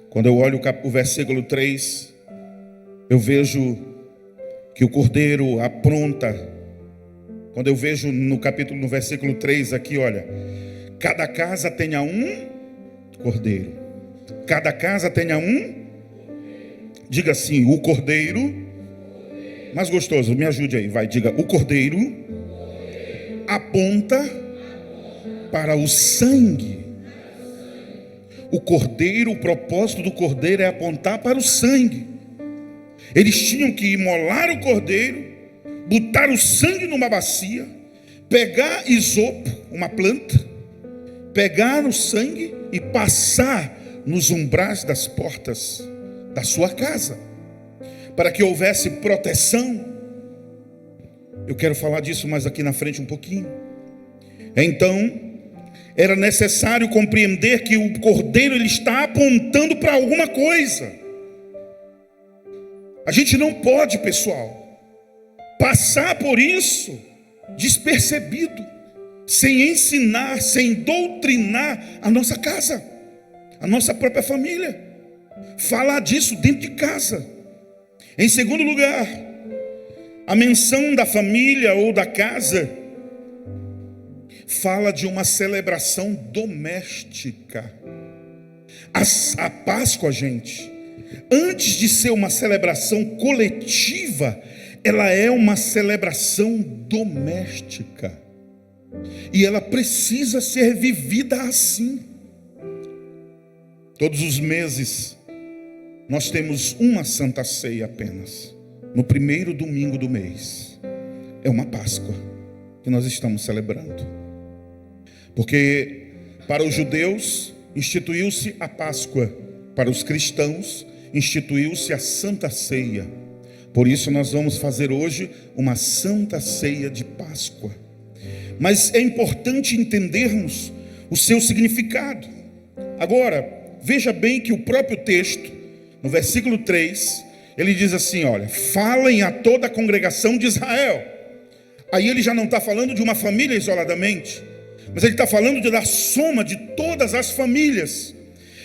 Quando eu olho o versículo 3, eu vejo que o cordeiro apronta. Quando eu vejo no versículo 3 aqui, olha: cada casa tenha um cordeiro. Cada casa tenha um. Diga assim: o cordeiro. Mais gostoso, me ajude aí, vai, diga: o cordeiro aponta para o sangue. O cordeiro, o propósito do cordeiro é apontar para o sangue. Eles tinham que imolar o cordeiro, botar o sangue numa bacia, pegar isopo, uma planta, pegar o sangue e passar nos umbrais das portas da sua casa, para que houvesse proteção. Eu quero falar disso mais aqui na frente um pouquinho. Então, era necessário compreender que o cordeiro, ele está apontando para alguma coisa. A gente não pode, pessoal, passar por isso despercebido, sem ensinar, sem doutrinar a nossa casa, a nossa própria família. Falar disso dentro de casa. Em segundo lugar, a menção da família ou da casa fala de uma celebração doméstica. A Páscoa, gente, antes de ser uma celebração coletiva, ela é uma celebração doméstica. E ela precisa ser vivida assim. Todos os meses, nós temos uma Santa Ceia apenas. No primeiro domingo do mês. É uma Páscoa que nós estamos celebrando. Porque para os judeus instituiu-se a Páscoa. Para os cristãos instituiu-se a Santa Ceia. Por isso nós vamos fazer hoje uma Santa Ceia de Páscoa. Mas é importante entendermos o seu significado. Agora, veja bem que o próprio texto, no versículo 3, ele diz assim, olha, falem a toda a congregação de Israel. Aí ele já não está falando de uma família isoladamente, mas ele está falando da soma de todas as famílias.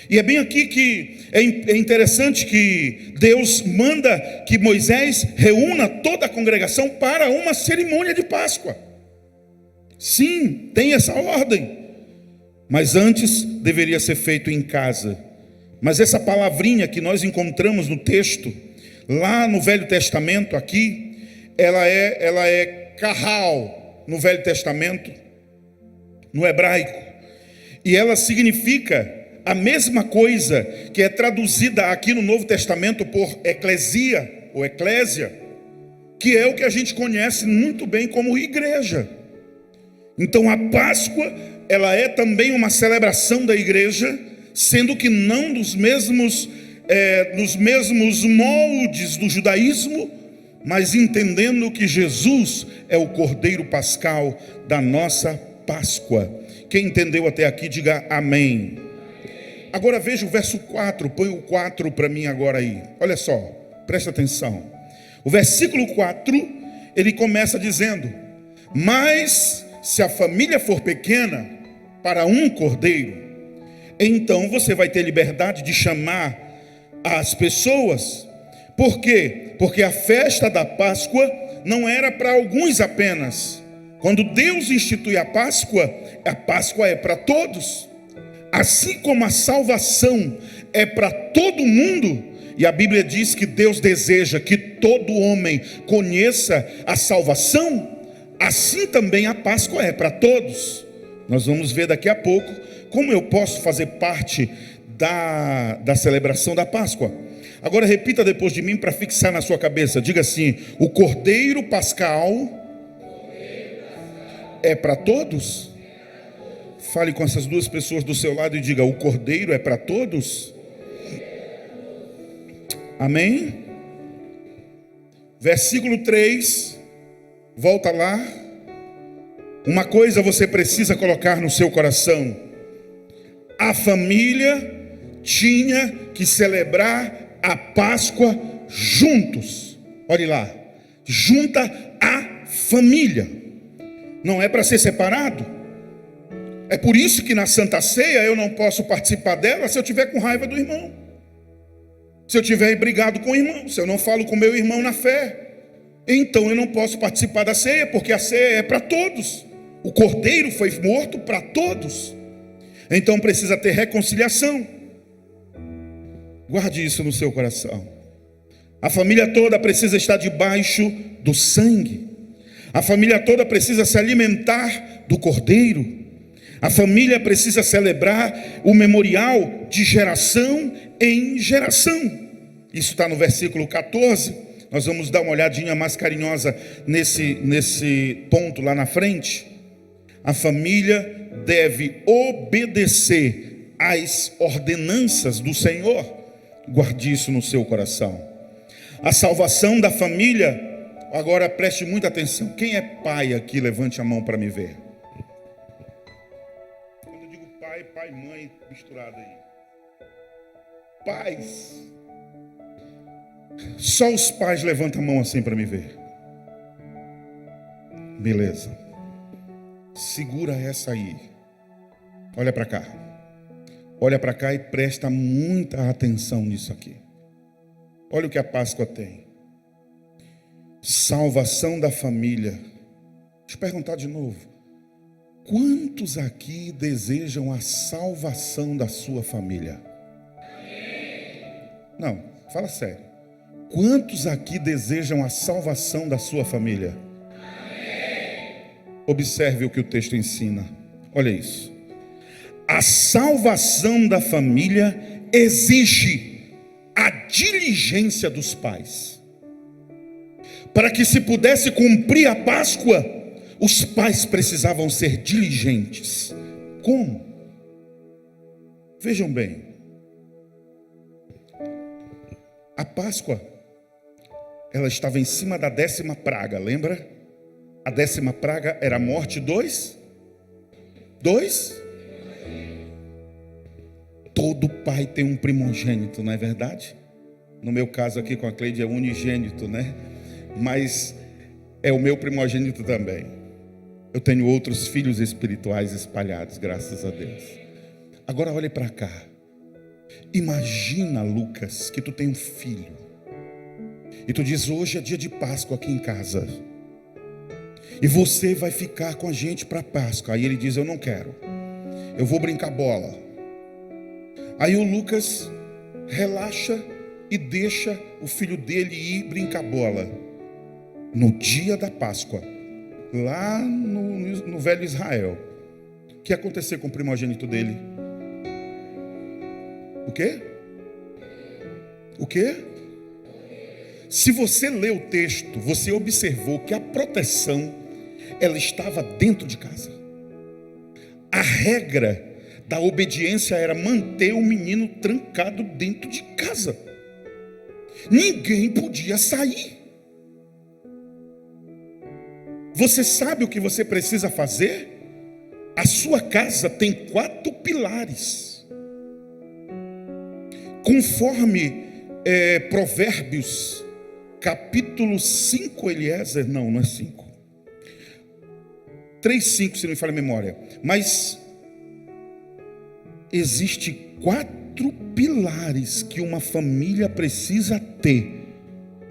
E é bem aqui que é interessante que Deus manda que Moisés reúna toda a congregação para uma cerimônia de Páscoa. Sim, tem essa ordem. Mas antes deveria ser feito em casa. Mas essa palavrinha que nós encontramos no texto, lá no Velho Testamento aqui, ela é kahal no Velho Testamento, no hebraico. E ela significa a mesma coisa que é traduzida aqui no Novo Testamento por eclesia ou eclésia, que é o que a gente conhece muito bem como igreja. Então a Páscoa, ela é também uma celebração da igreja, sendo que não nos mesmos moldes do judaísmo, mas entendendo que Jesus é o Cordeiro Pascal da nossa Páscoa. Quem entendeu até aqui, diga amém. Agora veja o verso 4, põe o 4 para mim agora aí. Olha só, presta atenção. O versículo 4, ele começa dizendo: mas se a família for pequena, para um cordeiro, então você vai ter liberdade de chamar as pessoas. Por quê? Porque a festa da Páscoa não era para alguns apenas. Quando Deus institui a Páscoa é para todos. Assim como a salvação é para todo mundo, e a Bíblia diz que Deus deseja que todo homem conheça a salvação, assim também a Páscoa é para todos. Nós vamos ver daqui a pouco como eu posso fazer parte da celebração da Páscoa. Agora repita depois de mim para fixar na sua cabeça. Diga assim: o Cordeiro Pascal é para todos? Fale com essas duas pessoas do seu lado e diga: o Cordeiro é para todos? Amém? Versículo 3, volta lá. Uma coisa você precisa colocar no seu coração: a família tinha que celebrar a Páscoa juntos. Olhe lá, junta a família, não é para ser separado. É por isso que na Santa Ceia eu não posso participar dela se eu tiver com raiva do irmão, se eu tiver brigado com o irmão, se eu não falo com meu irmão na fé. Então eu não posso participar da ceia, porque a ceia é para todos. O cordeiro foi morto para todos. Então precisa ter reconciliação. Guarde isso no seu coração. A família toda precisa estar debaixo do sangue. A família toda precisa se alimentar do cordeiro. A família precisa celebrar o memorial de geração em geração. Isso está no versículo 14. Nós vamos dar uma olhadinha mais carinhosa nesse ponto lá na frente. A família deve obedecer às ordenanças do Senhor. Guarde isso no seu coração. A salvação da família. Agora preste muita atenção. Quem é pai aqui? Levante a mão para me ver. Quando eu digo pai, pai e mãe misturado aí. Pais. Só os pais levantam a mão assim para me ver. Beleza. Segura essa aí. Olha para cá. Olha para cá e presta muita atenção nisso aqui. Olha o que a Páscoa tem. Salvação da família. Deixa eu perguntar de novo. Quantos aqui desejam a salvação da sua família? Não, fala sério. Quantos aqui desejam a salvação da sua família? Observe o que o texto ensina. Olha isso. A salvação da família exige a diligência dos pais. Para que se pudesse cumprir a Páscoa, os pais precisavam ser diligentes. Como? Vejam bem. A Páscoa, ela estava em cima da 10ª praga, lembra? A 10ª praga era a morte dos? Todo pai tem um primogênito, não é verdade? No meu caso aqui com a Cleide é unigênito, né? Mas é o meu primogênito também. Eu tenho outros filhos espirituais espalhados, graças a Deus. Agora olhe para cá. Imagina, Lucas, que tu tem um filho. E tu diz, hoje é dia de Páscoa aqui em casa. E você vai ficar com a gente para Páscoa. Aí ele diz, eu não quero. Eu vou brincar bola. Aí o Lucas relaxa e deixa o filho dele ir brincar bola. No dia da Páscoa, lá no velho Israel, o que ia acontecer com o primogênito dele? O quê? O quê? Se você lê o texto, você observou que a proteção, ela estava dentro de casa. A regra da obediência era manter o menino trancado dentro de casa. Ninguém podia sair. Você sabe o que você precisa fazer? A sua casa tem 4 pilares. Conforme Provérbios, capítulo 5, Eliezer, não é 5. 3:5, se não me falha a memória. Mas existe 4 pilares que uma família precisa ter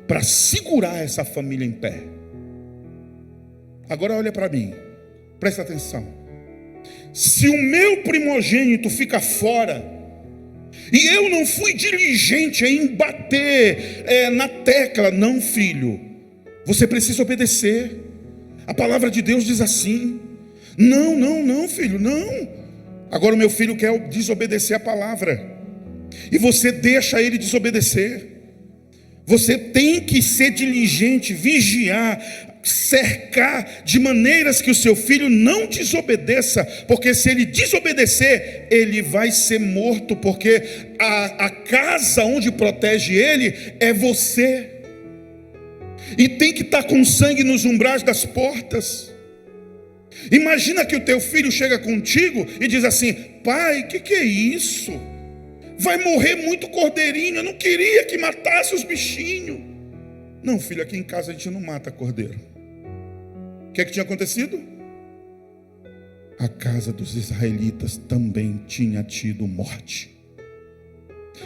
para segurar essa família em pé. Agora olha para mim, presta atenção. Se o meu primogênito fica fora, e eu não fui diligente em bater na tecla, não, filho, você precisa obedecer. A palavra de Deus diz assim: não, filho, não. Agora o meu filho quer desobedecer a palavra, e você deixa ele desobedecer. Você tem que ser diligente, vigiar, cercar de maneiras que o seu filho não desobedeça, porque se ele desobedecer, ele vai ser morto, porque a casa onde protege ele é você. E tem que estar com sangue nos umbrais das portas. Imagina que o teu filho chega contigo e diz assim: pai, que é isso? Vai morrer muito cordeirinho, eu não queria que matasse os bichinhos. Não, filho, aqui em casa a gente não mata cordeiro. O que tinha acontecido? A casa dos israelitas também tinha tido morte,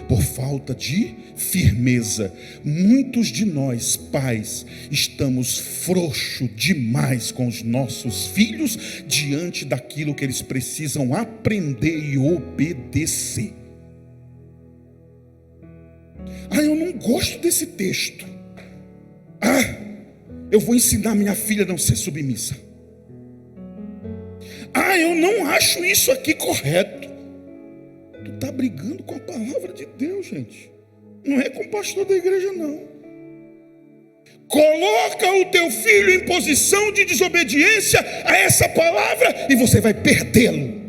por falta de firmeza. Muitos de nós, pais, estamos frouxos demais com os nossos filhos diante daquilo que eles precisam aprender e obedecer. Eu não gosto desse texto. Eu vou ensinar minha filha a não ser submissa. Eu não acho isso aqui correto. Tu está brigando com a palavra de Deus, gente. Não é com o pastor da igreja, não. Coloca o teu filho em posição de desobediência a essa palavra e você vai perdê-lo.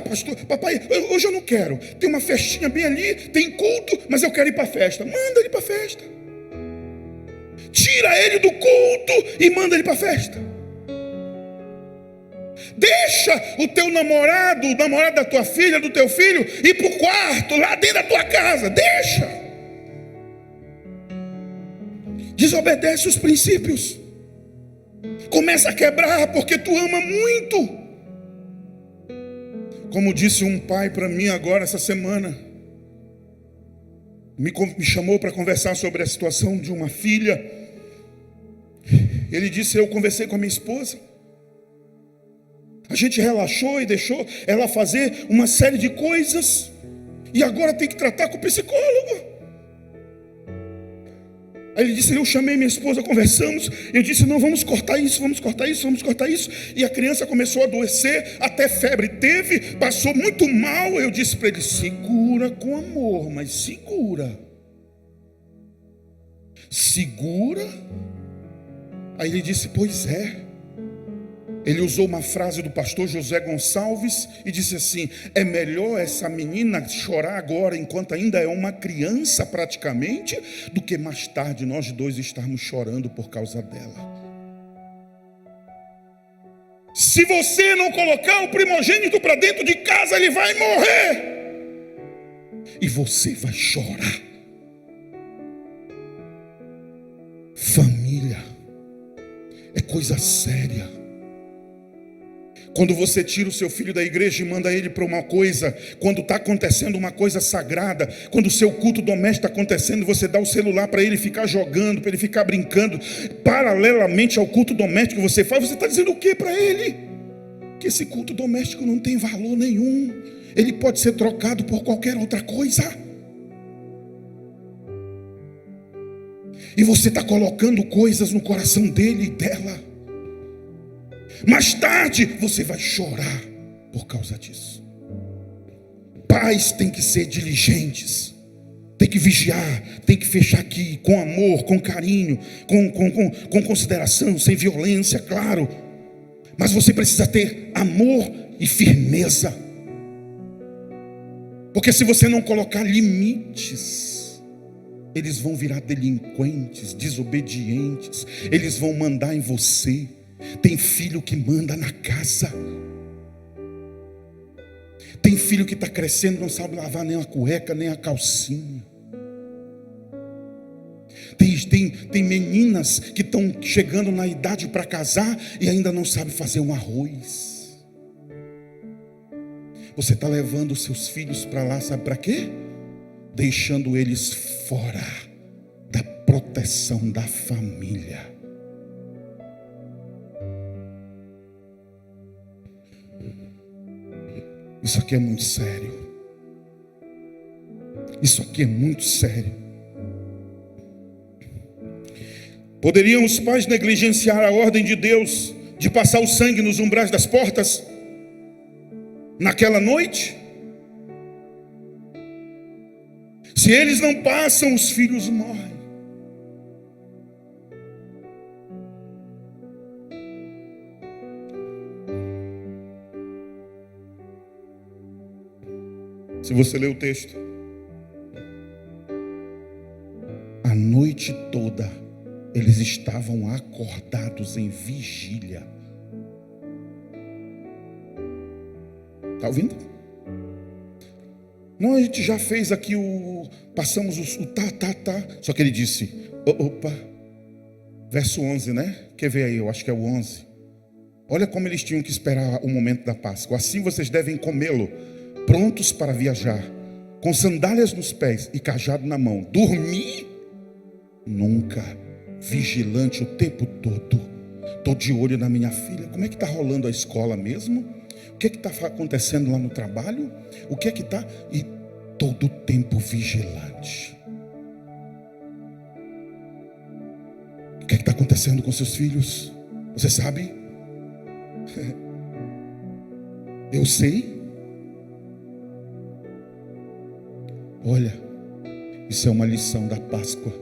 Pastor, papai, hoje eu não quero. Tem uma festinha bem ali, tem culto, mas eu quero ir para a festa. Manda ele para a festa. Tira ele do culto e manda ele para a festa. Deixa o teu namorado, o namorado da tua filha, do teu filho, ir para o quarto, lá dentro da tua casa. Deixa. Desobedece os princípios. Começa a quebrar porque tu ama muito. Como disse um pai para mim agora essa semana, me chamou para conversar sobre a situação de uma filha. Ele disse: eu conversei com a minha esposa. A gente relaxou e deixou ela fazer uma série de coisas, e agora tem que tratar com o psicólogo. Aí ele disse, eu chamei minha esposa, conversamos, eu disse, não, vamos cortar isso, vamos cortar isso, vamos cortar isso. E a criança começou a adoecer, até febre teve, passou muito mal. Eu disse para ele, segura com amor, mas segura. Segura. Aí ele disse, pois é. Ele usou uma frase do pastor José Gonçalves e disse assim, é melhor essa menina chorar agora enquanto ainda é uma criança praticamente, do que mais tarde nós dois estarmos chorando por causa dela. Se você não colocar o primogênito para dentro de casa, ele vai morrer. E você vai chorar. Família é coisa séria. Quando você tira o seu filho da igreja e manda ele para uma coisa, quando está acontecendo uma coisa sagrada, quando o seu culto doméstico está acontecendo, você dá o celular para ele ficar jogando, para ele ficar brincando, paralelamente ao culto doméstico que você faz, você está dizendo o que para ele? Que esse culto doméstico não tem valor nenhum, ele pode ser trocado por qualquer outra coisa. E você está colocando coisas no coração dele e dela. Mais tarde você vai chorar por causa disso. Pais têm que ser diligentes, tem que vigiar, tem que fechar aqui com amor, com carinho, com consideração, sem violência, claro. Mas você precisa ter amor e firmeza. Porque se você não colocar limites, eles vão virar delinquentes, desobedientes, eles vão mandar em você. Tem filho que manda na casa. Tem filho que está crescendo, não sabe lavar nem a cueca, nem a calcinha. Tem meninas que estão chegando na idade para casar e ainda não sabe fazer um arroz. Você está levando os seus filhos para lá, sabe para quê? Deixando eles fora da proteção da família. Isso aqui é muito sério. Isso aqui é muito sério. Poderiam os pais negligenciar a ordem de Deus de passar o sangue nos umbrais das portas naquela noite? Se eles não passam, os filhos morrem. Se você ler o texto, a noite toda eles estavam acordados em vigília. Está ouvindo? Não, a gente já fez aqui passamos o tá. Só que ele disse, opa, verso 11, né? Quer ver aí? Eu acho que é o 11. Olha como eles tinham que esperar o momento da Páscoa. Assim vocês devem comê-lo, prontos para viajar, com sandálias nos pés e cajado na mão. Dormir? Nunca. Vigilante o tempo todo. Estou de olho na minha filha. Como é que está rolando a escola mesmo? O que é que está acontecendo lá no trabalho? O que é que está? E todo o tempo vigilante. O que é que está acontecendo com seus filhos? Você sabe? Eu sei. Olha, isso é uma lição da Páscoa.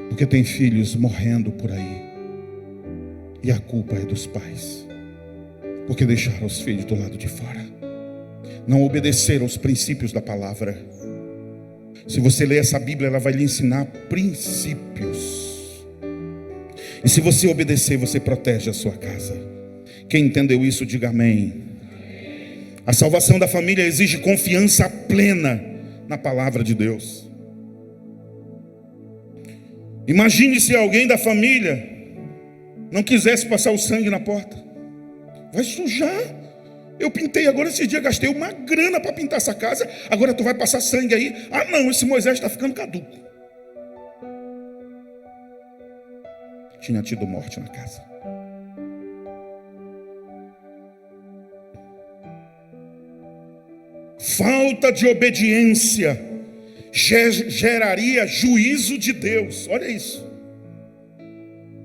Porque tem filhos morrendo por aí. E a culpa é dos pais. Porque deixaram os filhos do lado de fora. Não obedeceram aos princípios da palavra. Se você ler essa Bíblia, ela vai lhe ensinar princípios. E se você obedecer, você protege a sua casa. Quem entendeu isso, diga amém. A salvação da família exige confiança plena na palavra de Deus. Imagine se alguém da família não quisesse passar o sangue na porta. Vai sujar. Eu pintei agora esse dia, gastei uma grana para pintar essa casa. Agora tu vai passar sangue aí. Ah não, esse Moisés está ficando caduco. Tinha tido morte na casa. falta de obediência geraria juízo de Deus. Olha isso.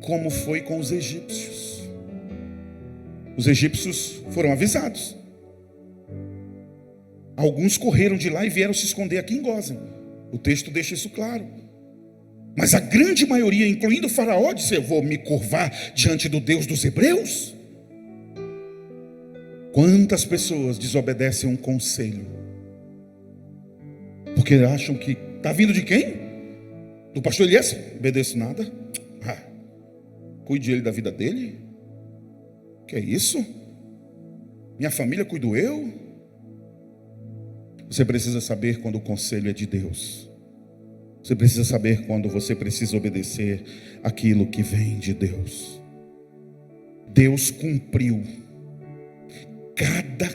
Como foi com os egípcios. Os egípcios foram avisados. Alguns correram de lá e vieram se esconder aqui em Gósen. O texto deixa isso claro. Mas a grande maioria, incluindo o faraó, disse: eu vou me curvar diante do Deus dos hebreus? Quantas pessoas desobedecem um conselho? Porque acham que está vindo de quem? Do pastor Elias? Obedeço nada. Cuide ele da vida dele. Que é isso? Minha família cuido eu? Você precisa saber quando o conselho é de Deus. Você precisa saber quando você precisa obedecer aquilo que vem de Deus. Deus cumpriu cada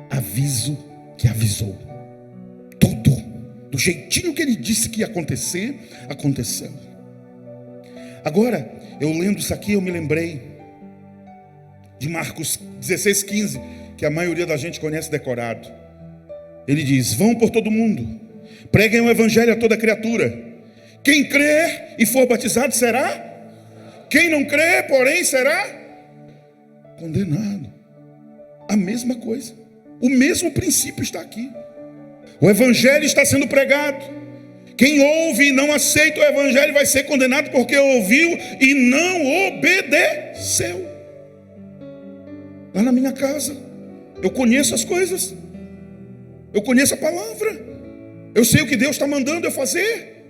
aviso que avisou. Tudo, do jeitinho que ele disse que ia acontecer, aconteceu. Agora, eu lendo isso aqui, eu me lembrei de Marcos 16:15, que a maioria da gente conhece decorado. Ele diz: vão por todo mundo, preguem o evangelho a toda criatura. Quem crer e for batizado será. Quem não crer, porém, será condenado. A mesma coisa, o mesmo princípio está aqui. O evangelho está sendo pregado. Quem ouve e não aceita o evangelho vai ser condenado, porque ouviu e não obedeceu. Lá na minha casa, eu conheço as coisas, eu conheço a palavra, eu sei o que Deus está mandando eu fazer,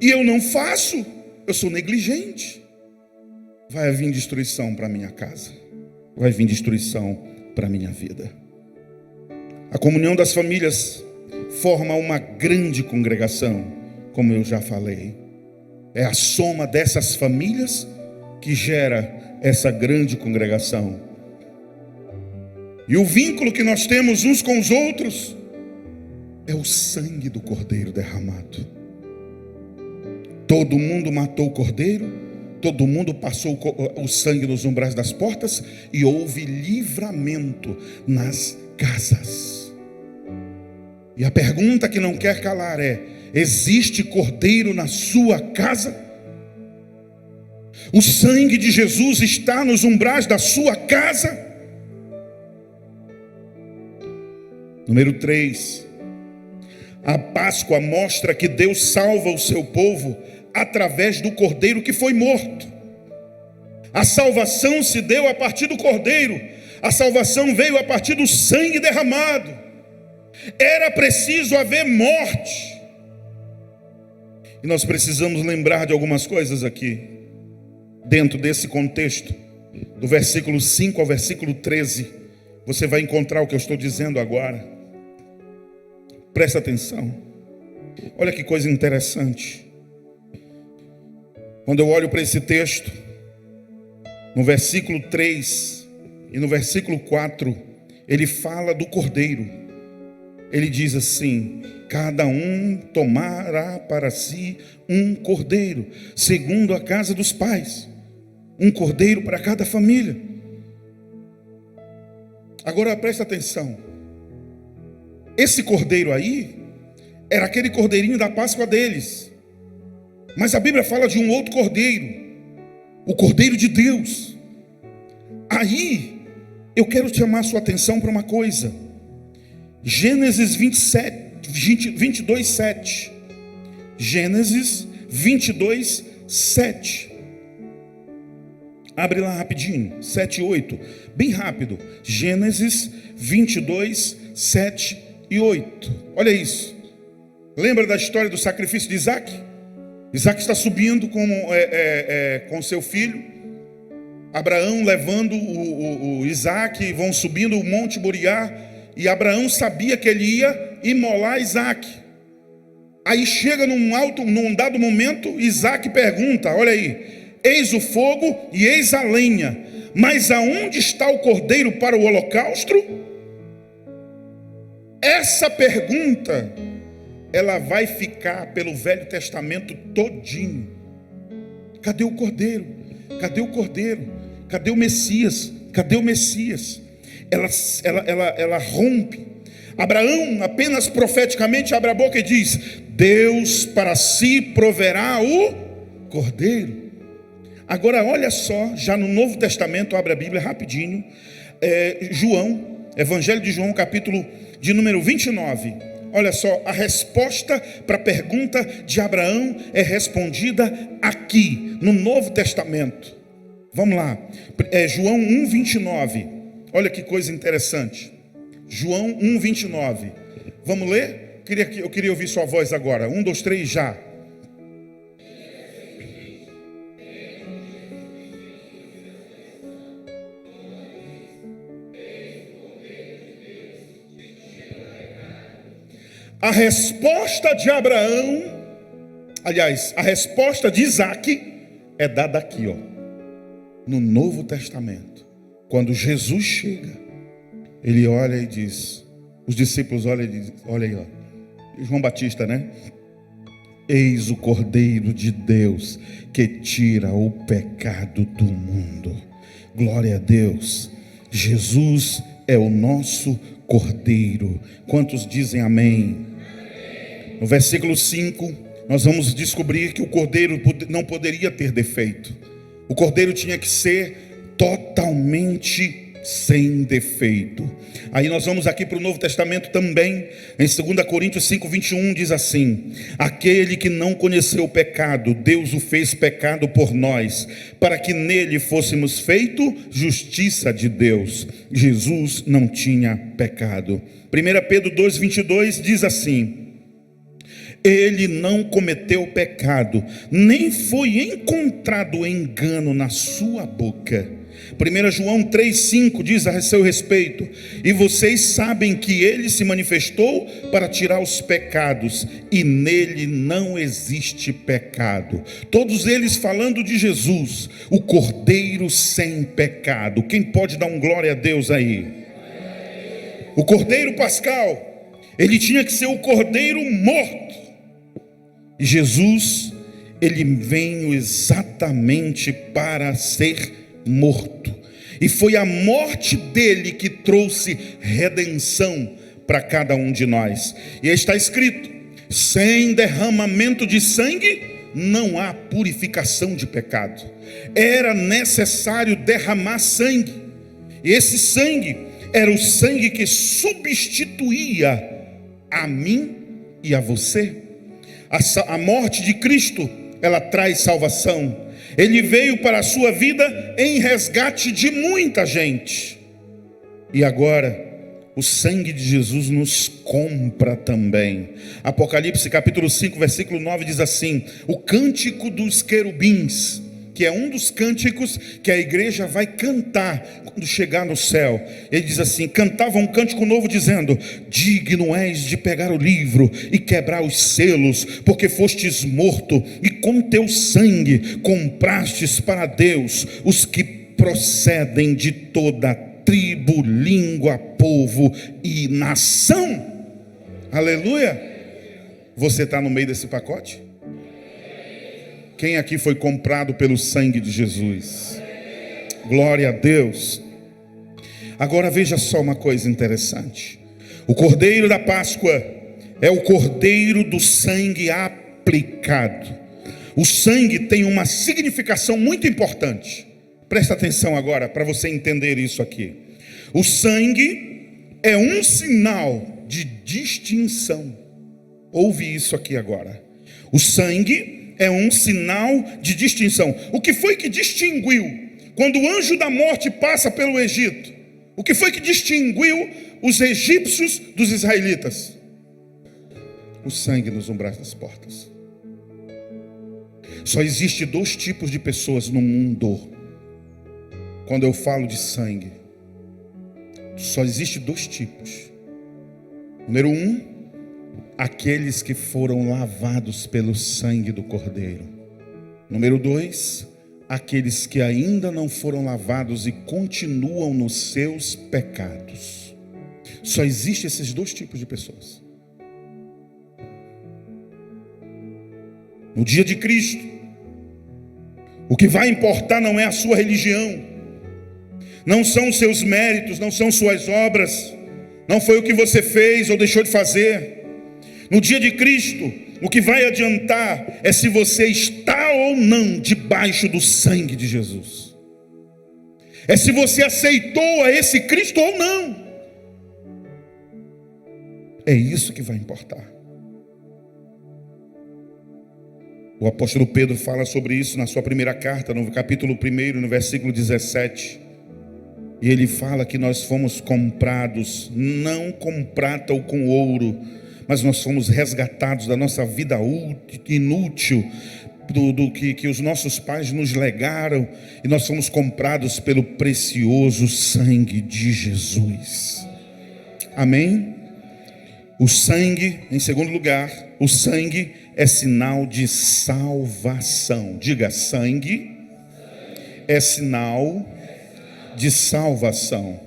e eu não faço, eu sou negligente. Vai vir destruição para a minha casa, vai vir destruição para a minha vida. A comunhão das famílias forma uma grande congregação, como eu já falei. É a soma dessas famílias que gera essa grande congregação. E o vínculo que nós temos uns com os outros é o sangue do Cordeiro derramado. Todo mundo matou o Cordeiro, todo mundo passou o sangue nos umbrais das portas, e houve livramento nas casas. E a pergunta que não quer calar é: existe cordeiro na sua casa? O sangue de Jesus está nos umbrais da sua casa? Número 3. A Páscoa mostra que Deus salva o seu povo através do cordeiro que foi morto. A salvação se deu a partir do cordeiro. A salvação veio a partir do sangue derramado. Era preciso haver morte. E nós precisamos lembrar de algumas coisas aqui, dentro desse contexto. Do versículo 5 ao versículo 13, você vai encontrar o que eu estou dizendo agora. Presta atenção. Olha que coisa interessante. Quando eu olho para esse texto, no versículo 3 e no versículo 4, ele fala do cordeiro. Ele diz assim: cada um tomará para si um cordeiro, segundo a casa dos pais. Um cordeiro para cada família. Agora presta atenção. Esse cordeiro aí era aquele cordeirinho da Páscoa deles. Mas a Bíblia fala de um outro cordeiro, o Cordeiro de Deus. Aí eu quero chamar a sua atenção para uma coisa. Gênesis 22, 7. Gênesis 22, 7. Abre lá rapidinho, 7 e 8. Bem rápido. Gênesis 22, 7 e 8. Olha isso. Lembra da história do sacrifício de Isaac? Isaac está subindo com seu filho. Abraão levando o Isaac, vão subindo o Monte Moriá. E Abraão sabia que ele ia imolar Isaac. Aí chega num dado momento, Isaac pergunta: olha aí, eis o fogo e eis a lenha, mas aonde está o cordeiro para o holocausto? Essa pergunta, ela vai ficar pelo Velho Testamento todinho. Cadê o cordeiro? Cadê o cordeiro? Cadê o Messias? Cadê o Messias? Ela rompe Abraão, apenas profeticamente, abre a boca e diz: Deus para si proverá o cordeiro. Agora olha só, já no Novo Testamento, abre a Bíblia rapidinho, João, Evangelho de João, capítulo de número 29. Olha só, a resposta para a pergunta de Abraão é respondida aqui, no Novo Testamento. Vamos lá, João 1:29. Olha que coisa interessante. João 1:29. Vamos ler? Eu queria ouvir sua voz agora. 1, 2, 3, já. A resposta de Abraão, aliás, a resposta de Isaac é dada aqui, ó, no Novo Testamento. Quando Jesus chega, ele olha e diz, os discípulos olham e dizem, olha aí, ó, João Batista, né? Eis o Cordeiro de Deus que tira o pecado do mundo. Glória a Deus. Jesus é o nosso Cordeiro. Quantos dizem amém? No versículo 5, nós vamos descobrir que o cordeiro não poderia ter defeito. O cordeiro tinha que ser totalmente sem defeito. Aí nós vamos aqui para o Novo Testamento também, em 2 Coríntios 5:21 diz assim: aquele que não conheceu o pecado, Deus o fez pecado por nós, para que nele fôssemos feito justiça de Deus. Jesus não tinha pecado. 1 Pedro 2:22 diz assim: ele não cometeu pecado, nem foi encontrado engano na sua boca. 1 João 3,5 diz a seu respeito: e vocês sabem que ele se manifestou para tirar os pecados, e nele não existe pecado. Todos eles falando de Jesus, o Cordeiro sem pecado. Quem pode dar um glória a Deus aí? O Cordeiro Pascal, ele tinha que ser o Cordeiro morto. E Jesus, ele veio exatamente para ser morto. E foi a morte dele que trouxe redenção para cada um de nós. E está escrito: sem derramamento de sangue não há purificação de pecado. Era necessário derramar sangue. E esse sangue era o sangue que substituía a mim e a você. A morte de Cristo, ela traz salvação. Ele veio para a sua vida em resgate de muita gente. E agora, o sangue de Jesus nos compra também. Apocalipse capítulo 5, versículo 9 diz assim: o cântico dos querubins, que é um dos cânticos que a igreja vai cantar quando chegar no céu. Ele diz assim: cantava um cântico novo dizendo: digno és de pegar o livro e quebrar os selos, porque fostes morto e com teu sangue comprastes para Deus os que procedem de toda tribo, língua, povo e nação. Aleluia. Você está no meio desse pacote? Quem aqui foi comprado pelo sangue de Jesus? Glória a Deus. Agora veja só uma coisa interessante. O Cordeiro da Páscoa é o Cordeiro do sangue aplicado. O sangue tem uma significação muito importante. Presta atenção agora para você entender isso aqui. O sangue é um sinal de distinção. Ouve isso aqui agora. O sangue é um sinal de distinção. O que foi que distinguiu quando o anjo da morte passa pelo Egito? O que foi que distinguiu os egípcios dos israelitas? O sangue nos umbrais das portas. Só existe 2 tipos de pessoas no mundo. Quando eu falo de sangue, só existe 2 tipos. Número 1, aqueles que foram lavados pelo sangue do Cordeiro. Número 2, aqueles que ainda não foram lavados e continuam nos seus pecados. Só existem esses 2 tipos de pessoas. No dia de Cristo, o que vai importar não é a sua religião, não são os seus méritos, não são suas obras, não foi o que você fez ou deixou de fazer. No dia de Cristo, o que vai adiantar é se você está ou não debaixo do sangue de Jesus. É se você aceitou a esse Cristo ou não. É isso que vai importar. O apóstolo Pedro fala sobre isso na sua primeira carta, no capítulo 1, no versículo 17. E ele fala que nós fomos comprados, não com prata ou com ouro, mas nós fomos resgatados da nossa vida inútil, do que os nossos pais nos legaram, e nós fomos comprados pelo precioso sangue de Jesus. Amém? O sangue, em segundo lugar, o sangue é sinal de salvação. Diga, sangue é sinal de salvação.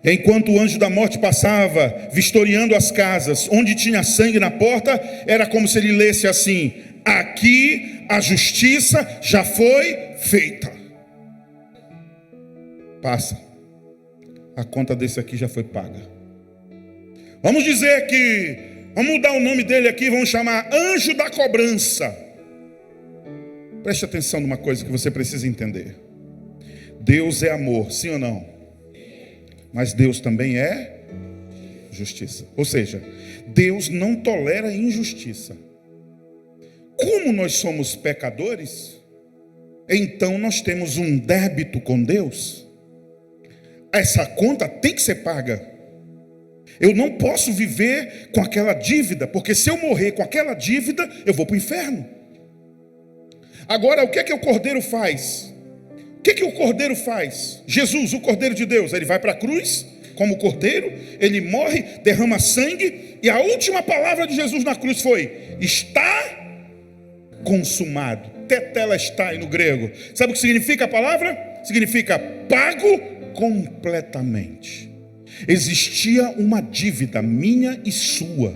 Enquanto o anjo da morte passava, vistoriando as casas, onde tinha sangue na porta, era como se ele lesse assim: aqui a justiça já foi feita. Passa, a conta desse aqui já foi paga. Vamos dizer que, vamos mudar o nome dele aqui, vamos chamar anjo da cobrança. Preste atenção numa coisa que você precisa entender. Deus é amor, sim ou não? Mas Deus também é justiça. Ou seja, Deus não tolera injustiça. Como nós somos pecadores, então nós temos um débito com Deus. Essa conta tem que ser paga. Eu não posso viver com aquela dívida, porque se eu morrer com aquela dívida, eu vou para o inferno. Agora, o que é que o Cordeiro faz? O que é que o Cordeiro faz? Jesus, o Cordeiro de Deus, ele vai para a cruz como Cordeiro, ele morre, derrama sangue, e a última palavra de Jesus na cruz foi: está consumado. Tetelestai no grego. Sabe o que significa a palavra? Significa pago completamente. Existia uma dívida minha e sua,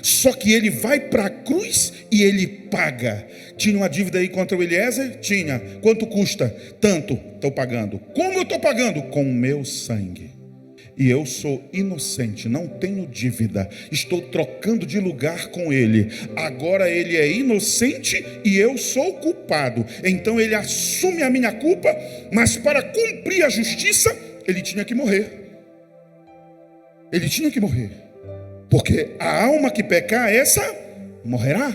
só que ele vai para a cruz e ele paga. Tinha uma dívida aí contra o Eliezer? Tinha. Quanto custa? Tanto. Estou pagando. Como eu estou pagando? Com o meu sangue. E eu sou inocente, não tenho dívida, estou trocando de lugar com ele. Agora ele é inocente e eu sou culpado. Então ele assume a minha culpa, mas para cumprir a justiça, ele tinha que morrer. Ele tinha que morrer, porque a alma que pecar, essa morrerá.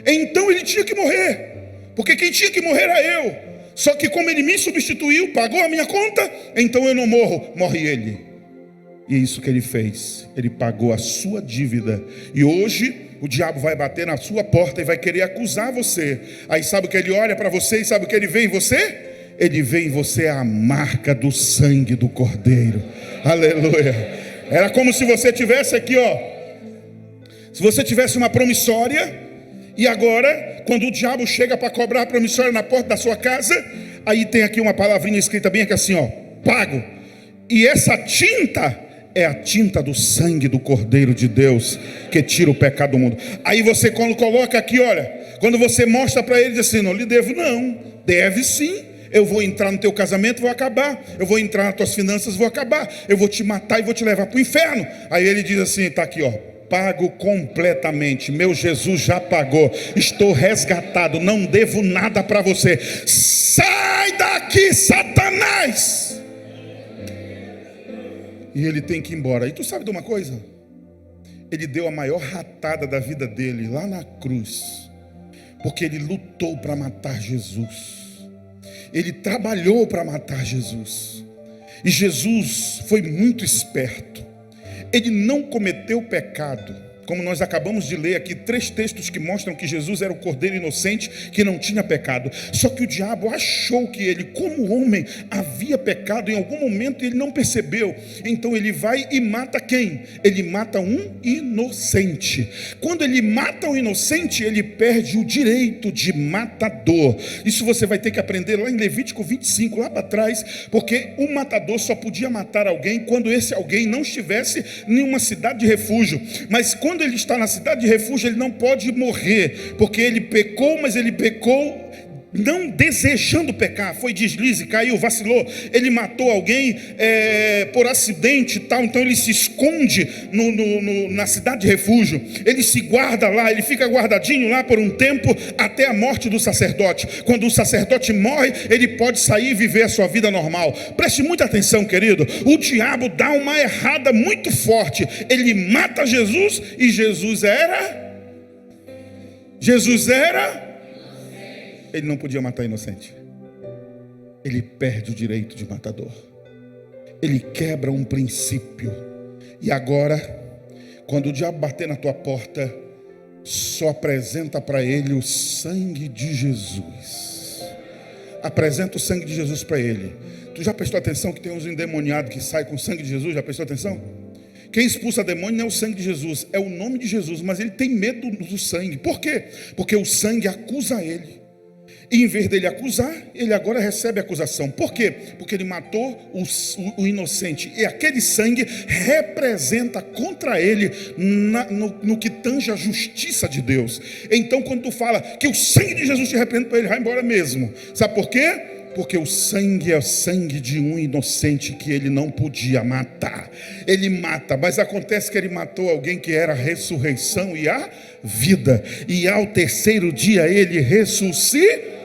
Então ele tinha que morrer, porque quem tinha que morrer era eu. Só que como ele me substituiu, pagou a minha conta, então eu não morro, morre ele. E é isso que ele fez. Ele pagou a sua dívida. E hoje o diabo vai bater na sua porta e vai querer acusar você. Aí sabe o que ele olha para você e sabe o que ele vê em você? Ele vê em você a marca do sangue do Cordeiro. Aleluia. Era como se você tivesse aqui, ó. Se você tivesse uma promissória, e agora, quando o diabo chega para cobrar a promissória na porta da sua casa, aí tem aqui uma palavrinha escrita bem aqui assim, ó: pago. E essa tinta é a tinta do sangue do Cordeiro de Deus, que tira o pecado do mundo. Aí você, quando coloca aqui, olha, quando você mostra para ele, diz assim: não lhe devo, não. Deve sim. Eu vou entrar no teu casamento, vou acabar. Eu vou entrar nas tuas finanças, vou acabar. Eu vou te matar e vou te levar para o inferno. Aí ele diz assim, está aqui, ó: pago completamente. Meu Jesus já pagou. Estou resgatado. Não devo nada para você. Sai daqui, Satanás! E ele tem que ir embora. E tu sabe de uma coisa? Ele deu a maior ratada da vida dele lá na cruz, porque ele lutou para matar Jesus. Ele trabalhou para matar Jesus. E Jesus foi muito esperto. Ele não cometeu pecado. Como nós acabamos de ler aqui, 3 textos que mostram que Jesus era o Cordeiro inocente, que não tinha pecado. Só que o diabo achou que ele, como homem, havia pecado em algum momento e ele não percebeu. Então ele vai e mata quem? Ele mata um inocente. Quando ele mata um inocente, ele perde o direito de matador. Isso você vai ter que aprender lá em Levítico 25, lá para trás, porque o matador só podia matar alguém quando esse alguém não estivesse em uma cidade de refúgio. Mas quando ele está na cidade de refúgio, ele não pode morrer, porque ele pecou, mas ele pecou não desejando pecar, foi deslize, caiu, vacilou, ele matou alguém por acidente e tal, então ele se esconde na cidade de refúgio, ele se guarda lá, ele fica guardadinho lá por um tempo, até a morte do sacerdote. Quando o sacerdote morre, ele pode sair e viver a sua vida normal. Preste muita atenção, querido, o diabo dá uma errada muito forte, ele mata Jesus, e Jesus era... Ele não podia matar inocente. Ele perde o direito de matador. Ele quebra um princípio. E agora, quando o diabo bater na tua porta, só apresenta para ele o sangue de Jesus. Apresenta o sangue de Jesus para ele. Tu já prestou atenção que tem uns endemoniados que saem com o sangue de Jesus? Já prestou atenção? Quem expulsa demônio não é o sangue de Jesus, é o nome de Jesus. Mas ele tem medo do sangue. Por quê? Porque o sangue acusa ele. E em vez dele acusar, ele agora recebe acusação. Por quê? Porque ele matou o inocente. E aquele sangue representa contra ele no que tange a justiça de Deus. Então quando tu fala que o sangue de Jesus te repreende, para ele vai embora mesmo. Sabe por quê? Porque o sangue é o sangue de um inocente que ele não podia matar. Ele mata, mas acontece que ele matou alguém que era a ressurreição e a vida. E ao terceiro dia ele ressuscitou.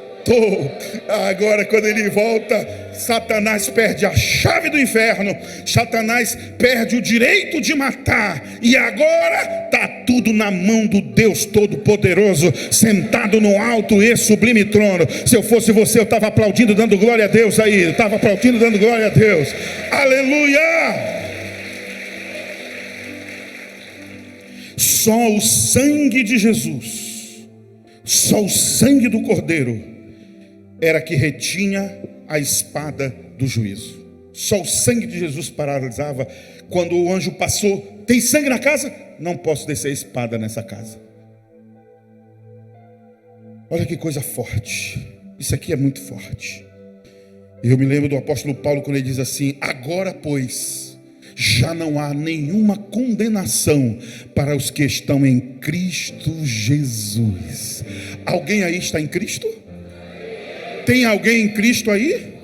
Agora quando ele volta, Satanás perde a chave do inferno, Satanás perde o direito de matar, e agora está tudo na mão do Deus Todo-Poderoso, sentado no alto e sublime trono. Se eu fosse você, eu estava aplaudindo, dando glória a Deus aí, eu estava aplaudindo, dando glória a Deus, aleluia. Só o sangue de Jesus, só o sangue do Cordeiro era que retinha a espada do juízo. Só o sangue de Jesus paralisava. Quando o anjo passou, tem sangue na casa? Não posso descer a espada nessa casa. Olha que coisa forte. Isso aqui é muito forte. Eu me lembro do apóstolo Paulo quando ele diz assim: agora pois já não há nenhuma condenação para os que estão em Cristo Jesus. Alguém aí está em Cristo? Tem alguém em Cristo aí?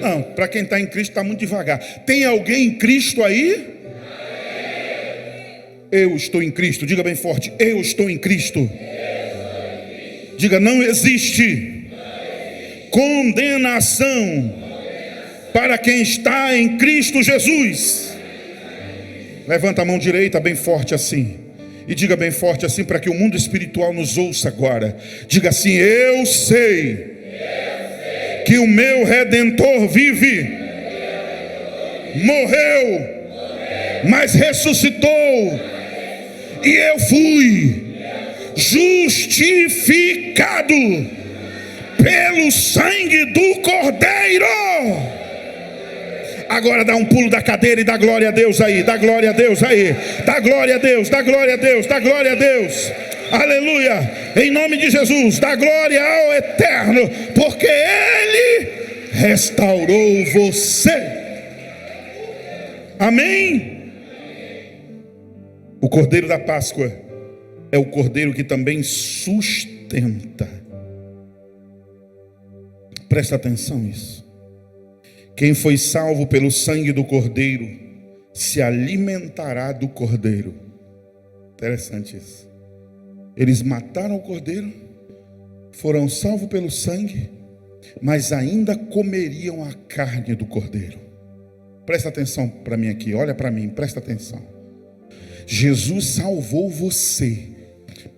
Não, para quem está em Cristo está muito devagar. Tem alguém em Cristo aí? Eu estou em Cristo. Diga bem forte: eu estou em Cristo. Diga: não existe condenação para quem está em Cristo Jesus. Levanta a mão direita bem forte assim, e diga bem forte assim, para que o mundo espiritual nos ouça agora. Diga assim: eu sei que o meu Redentor vive, morreu, mas ressuscitou, e eu fui justificado pelo sangue do Cordeiro. Agora dá um pulo da cadeira e dá glória a Deus aí, dá glória a Deus aí, dá glória a Deus, dá glória a Deus, dá glória a Deus. Aleluia, em nome de Jesus, dá glória ao Eterno, porque Ele restaurou você. Amém? O Cordeiro da Páscoa é o Cordeiro que também sustenta. Presta atenção nisso. Quem foi salvo pelo sangue do Cordeiro se alimentará do Cordeiro. Interessante isso. Eles mataram o Cordeiro, foram salvos pelo sangue, mas ainda comeriam a carne do Cordeiro. Presta atenção para mim aqui, olha para mim, presta atenção. Jesus salvou você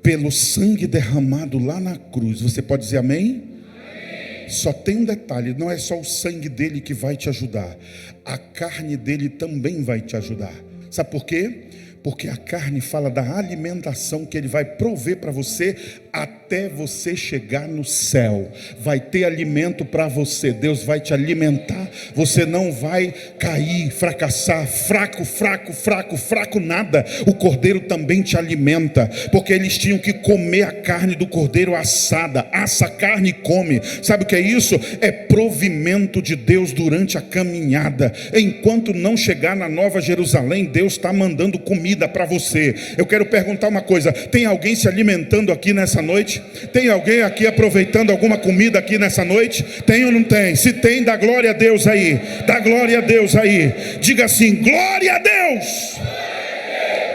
pelo sangue derramado lá na cruz. Você pode dizer amém? Amém. Só tem um detalhe: não é só o sangue dele que vai te ajudar, a carne dele também vai te ajudar. Sabe por quê? Porque a carne fala da alimentação que ele vai prover para você até você chegar no céu. Vai ter alimento para você. Deus vai te alimentar. Você não vai cair, fracassar, fraco nada. O Cordeiro também te alimenta, porque eles tinham que comer a carne do Cordeiro assada. Assa a carne e come. Sabe o que é isso? É provimento de Deus durante a caminhada. Enquanto não chegar na Nova Jerusalém, Deus está mandando comida para você. Eu quero perguntar uma coisa: tem alguém se alimentando aqui nessa noite? noite? Tem alguém aqui aproveitando alguma comida aqui nessa noite? Tem ou não tem? Se tem, dá glória a Deus aí. Dá glória a Deus aí. Diga assim: glória a Deus.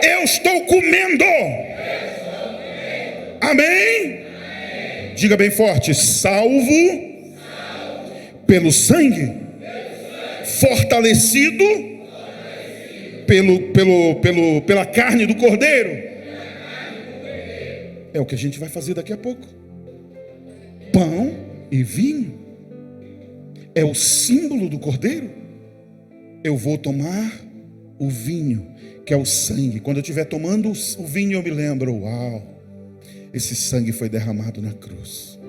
Eu estou comendo. Amém? Diga bem forte: salvo pelo sangue, fortalecido pela carne do Cordeiro. É o que a gente vai fazer daqui a pouco. Pão e vinho é o símbolo do Cordeiro. Eu vou tomar o vinho, que é o sangue. Quando eu estiver tomando o vinho, eu me lembro: uau, esse sangue foi derramado na cruz.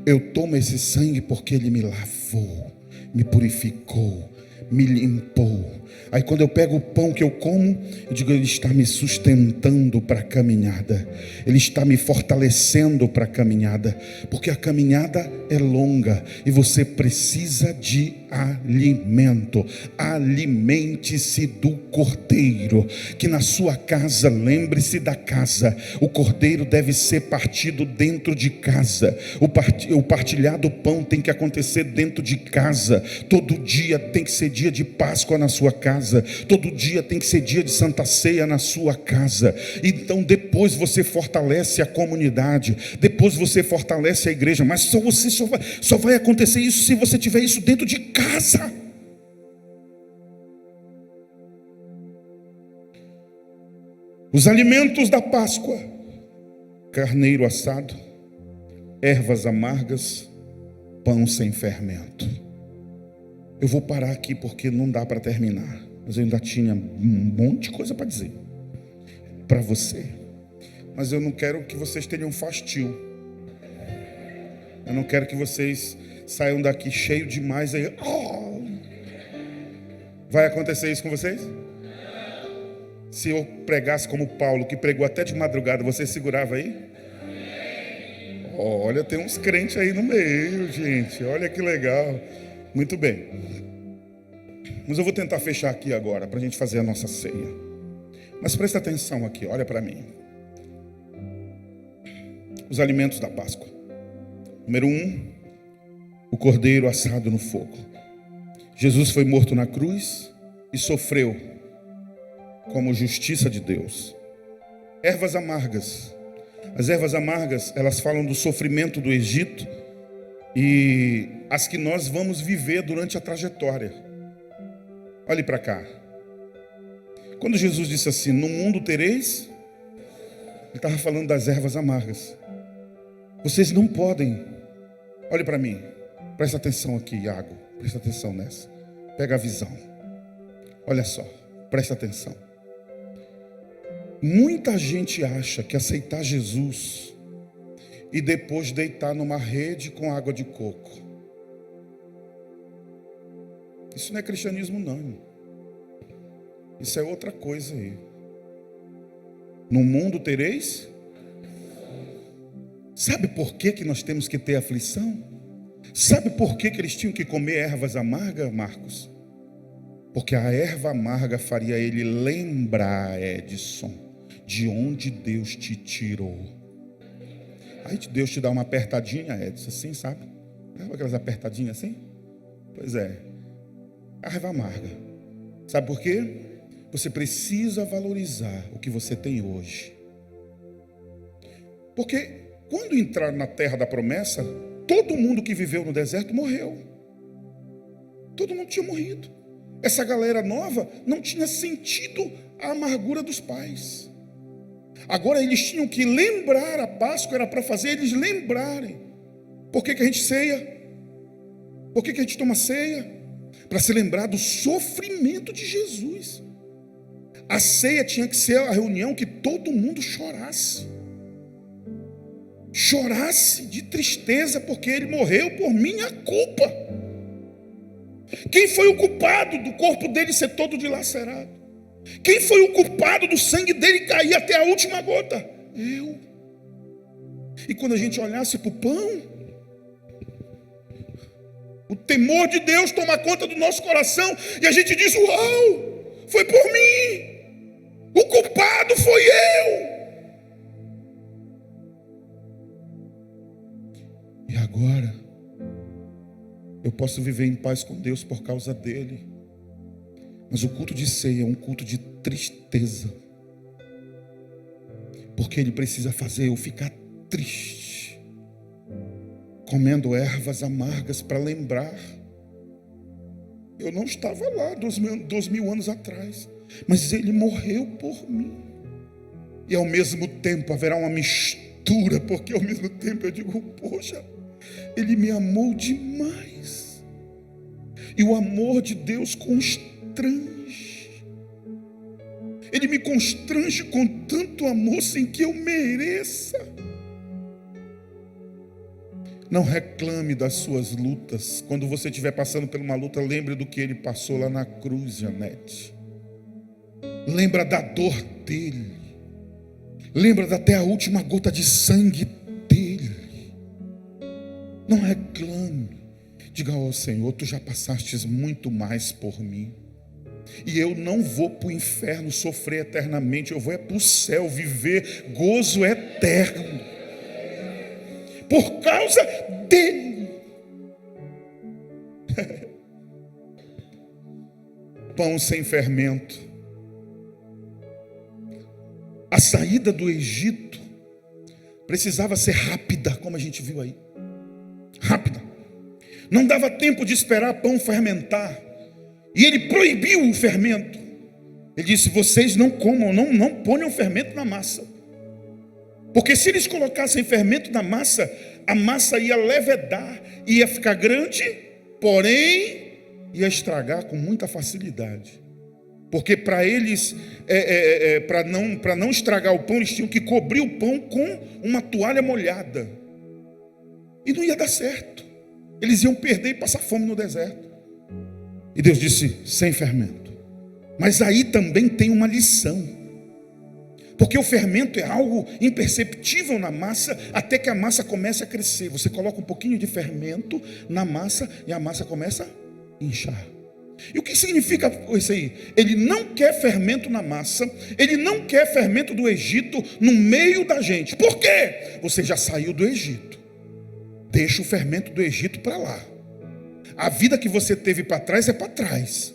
Eu tomo esse sangue porque ele me lavou, me purificou, me limpou. Aí quando eu pego o pão que eu como, eu digo: ele está me sustentando para a caminhada, ele está me fortalecendo para a caminhada, porque a caminhada é longa e você precisa de alimento. Alimente-se do Cordeiro. Que na sua casa, lembre-se da casa, o Cordeiro deve ser partido dentro de casa. O partilhar do pão tem que acontecer dentro de casa. Todo dia tem que ser dia de Páscoa na sua casa. Todo dia tem que ser dia de Santa Ceia na sua casa. Então depois você fortalece a comunidade, depois você fortalece a igreja. Mas só vai acontecer isso se você tiver isso dentro de casa. Os alimentos da Páscoa: carneiro assado, ervas amargas, pão sem fermento. Eu vou parar aqui porque não dá para terminar, mas eu ainda tinha um monte de coisa para dizer para você. Mas eu não quero que vocês tenham fastio. Eu não quero que vocês saiam daqui cheio demais aí. Oh! Vai acontecer isso com vocês? Se eu pregasse como Paulo, que pregou até de madrugada, você segurava aí? Olha, tem uns crentes aí no meio, gente. Olha que legal. Muito bem. Mas eu vou tentar fechar aqui agora, para a gente fazer a nossa ceia. Mas presta atenção aqui, olha para mim. Os alimentos da Páscoa. Número 1, o cordeiro assado no fogo. Jesus foi morto na cruz e sofreu como justiça de Deus. Ervas amargas. As ervas amargas, elas falam do sofrimento do Egito e as que nós vamos viver durante a trajetória. Olhe para cá. Quando Jesus disse assim: no mundo tereis, ele estava falando das ervas amargas. Vocês não podem. Olhe para mim. Presta atenção aqui, Iago. Presta atenção nessa. Pega a visão. Olha só. Presta atenção. Muita gente acha que aceitar Jesus e depois deitar numa rede com água de coco. Isso não é cristianismo, não. Isso é outra coisa aí. No mundo tereis. Sabe por que nós temos que ter aflição? Sabe por que eles tinham que comer ervas amargas, Marcos? Porque a erva amarga faria ele lembrar, Edson, de onde Deus te tirou. Aí Deus te dá uma apertadinha, Edson, assim, sabe? Aquelas apertadinhas assim? Pois é. A erva amarga. Sabe por quê? Você precisa valorizar o que você tem hoje. Porque quando entrar na terra da promessa, todo mundo que viveu no deserto morreu. Todo mundo tinha morrido. Essa galera nova não tinha sentido a amargura dos pais. Agora eles tinham que lembrar, a Páscoa era para fazer eles lembrarem. Por que a gente ceia? Por que a gente toma ceia? Para se lembrar do sofrimento de Jesus. A ceia tinha que ser a reunião que todo mundo chorasse. Chorasse de tristeza porque ele morreu por minha culpa. Quem foi o culpado do corpo dele ser todo dilacerado? Quem foi o culpado do sangue dele cair até a última gota? Eu. E quando a gente olhasse para o pão, o temor de Deus toma conta do nosso coração e a gente diz: uau, foi por mim, o culpado foi eu. E agora eu posso viver em paz com Deus por causa dele. Mas o culto de ceia é um culto de tristeza, porque ele precisa fazer eu ficar triste, comendo ervas amargas para lembrar. Eu não estava lá 2000 anos atrás, mas ele morreu por mim. E ao mesmo tempo haverá uma mistura, porque ao mesmo tempo eu digo, poxa, ele me amou demais. E o amor de Deus constrange. Ele me constrange com tanto amor sem que eu mereça. Não reclame das suas lutas. Quando você estiver passando por uma luta, lembre do que ele passou lá na cruz, Janete. Lembra da dor dele. Lembra até a última gota de sangue dele. Não reclame. Diga ao Senhor, tu já passastes muito mais por mim. E eu não vou para o inferno sofrer eternamente. Eu vou para o céu viver gozo eterno. Por causa dele. Pão sem fermento. A saída do Egito precisava ser rápida, como a gente viu aí. Rápida. Não dava tempo de esperar pão fermentar. E ele proibiu o fermento. Ele disse, vocês não comam, não ponham fermento na massa. Porque se eles colocassem fermento na massa, a massa ia levedar, ia ficar grande, porém ia estragar com muita facilidade. Porque para eles, para não estragar o pão, eles tinham que cobrir o pão com uma toalha molhada. E não ia dar certo. Eles iam perder e passar fome no deserto. E Deus disse, sem fermento. Mas aí também tem uma lição. Porque o fermento é algo imperceptível na massa, até que a massa comece a crescer. Você coloca um pouquinho de fermento na massa e a massa começa a inchar. E o que significa isso aí? Ele não quer fermento na massa, ele não quer fermento do Egito no meio da gente. Por quê? Você já saiu do Egito. Deixa o fermento do Egito para lá. A vida que você teve para trás é para trás.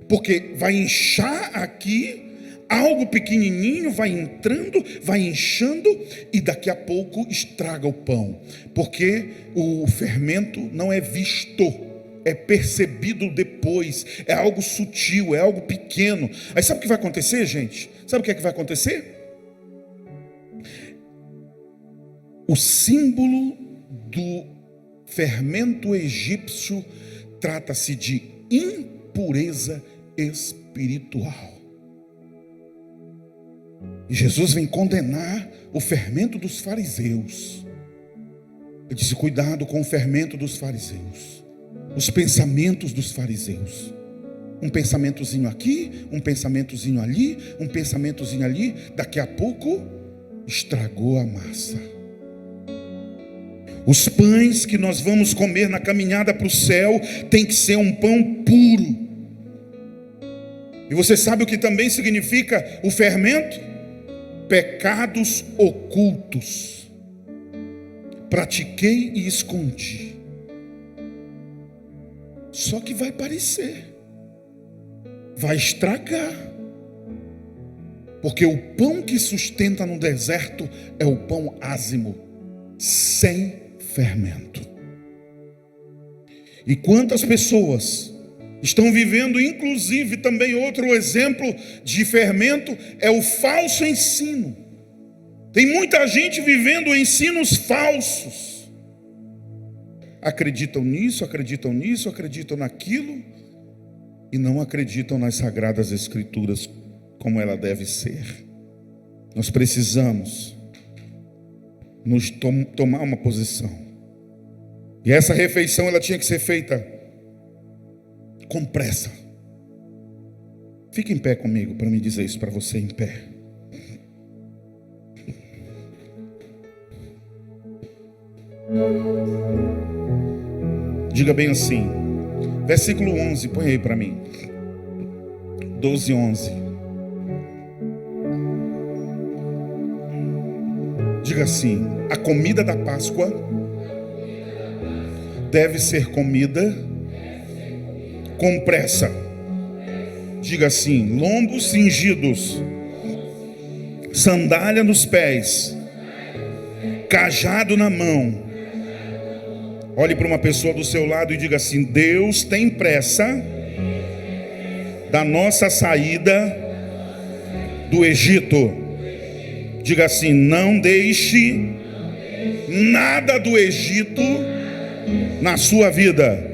Porque vai inchar aqui. Algo pequenininho vai entrando, vai inchando e daqui a pouco estraga o pão. Porque o fermento não é visto, é percebido depois. É algo sutil, é algo pequeno. Aí sabe o que vai acontecer, gente? Sabe o que é que vai acontecer? O símbolo do fermento egípcio trata-se de impureza espiritual. E Jesus vem condenar o fermento dos fariseus. Ele disse, cuidado com o fermento dos fariseus. Os pensamentos dos fariseus. Um pensamentozinho aqui, um pensamentozinho ali, um pensamentozinho ali. Daqui a pouco, estragou a massa. Os pães que nós vamos comer na caminhada para o céu tem que ser um pão puro. E você sabe o que também significa o fermento? Pecados ocultos. Pratiquei e escondi. Só que vai parecer, vai estragar. Porque o pão que sustenta no deserto é o pão ázimo, sem fermento. E quantas pessoas estão vivendo, inclusive também outro exemplo de fermento é o falso ensino. Tem muita gente vivendo ensinos falsos. Acreditam nisso, acreditam nisso, acreditam naquilo e não acreditam nas Sagradas Escrituras como ela deve ser. Nós precisamos nos tomar uma posição. E essa refeição ela tinha que ser feita com pressa. Fique em pé comigo para me dizer isso para você em pé. Diga bem assim, versículo 11, põe aí para mim. 12, 11. Diga assim, a comida da Páscoa deve ser comida com pressa. Diga assim: lombos cingidos, sandália nos pés, cajado na mão. Olhe para uma pessoa do seu lado e diga assim: Deus tem pressa da nossa saída do Egito. Diga assim: não deixe nada do Egito na sua vida.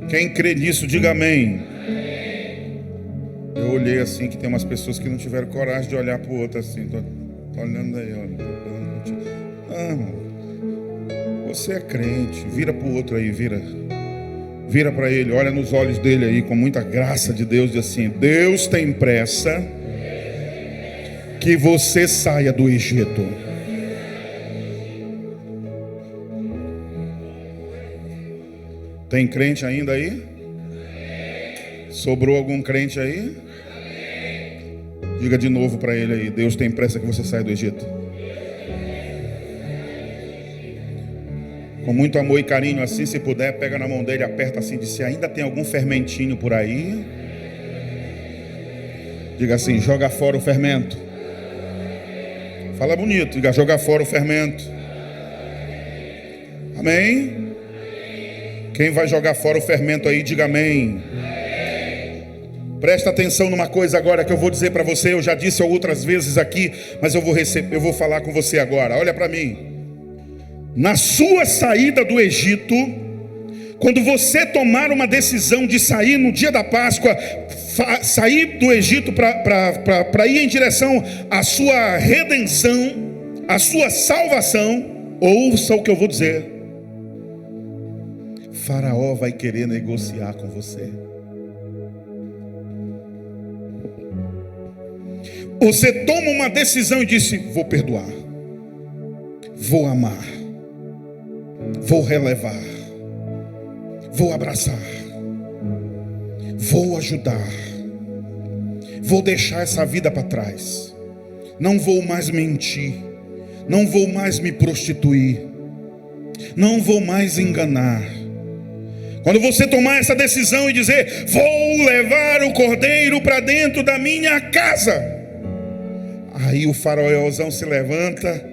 Quem crê nisso, diga amém. Eu olhei assim, que tem umas pessoas que não tiveram coragem de olhar para o outro assim. Tô olhando aí, olha. Não, você é crente. Vira para o outro aí, vira para ele, olha nos olhos dele aí, com muita graça de Deus, diz assim: Deus tem pressa que você saia do Egito. Tem crente ainda aí? Sobrou algum crente aí? Diga de novo para ele aí: Deus tem pressa que você saia do Egito. Com muito amor e carinho assim, se puder, pega na mão dele, aperta assim, diz: ainda tem algum fermentinho por aí? Diga assim: joga fora o fermento. Fala bonito, diga: joga fora o fermento. Amém? Quem vai jogar fora o fermento aí, diga amém. Presta atenção numa coisa agora que eu vou dizer para você. Eu já disse outras vezes aqui, mas eu vou falar com você agora. Olha para mim. Na sua saída do Egito, quando você tomar uma decisão de sair no dia da Páscoa, sair do Egito para ir em direção à sua redenção, à sua salvação, ouça o que eu vou dizer. Faraó vai querer negociar com você. Você toma uma decisão e disse: vou perdoar, vou amar, vou relevar, vou abraçar, vou ajudar, vou deixar essa vida para trás, não vou mais mentir, não vou mais me prostituir, não vou mais enganar. Quando você tomar essa decisão e dizer: vou levar o cordeiro para dentro da minha casa, aí o faraózão se levanta,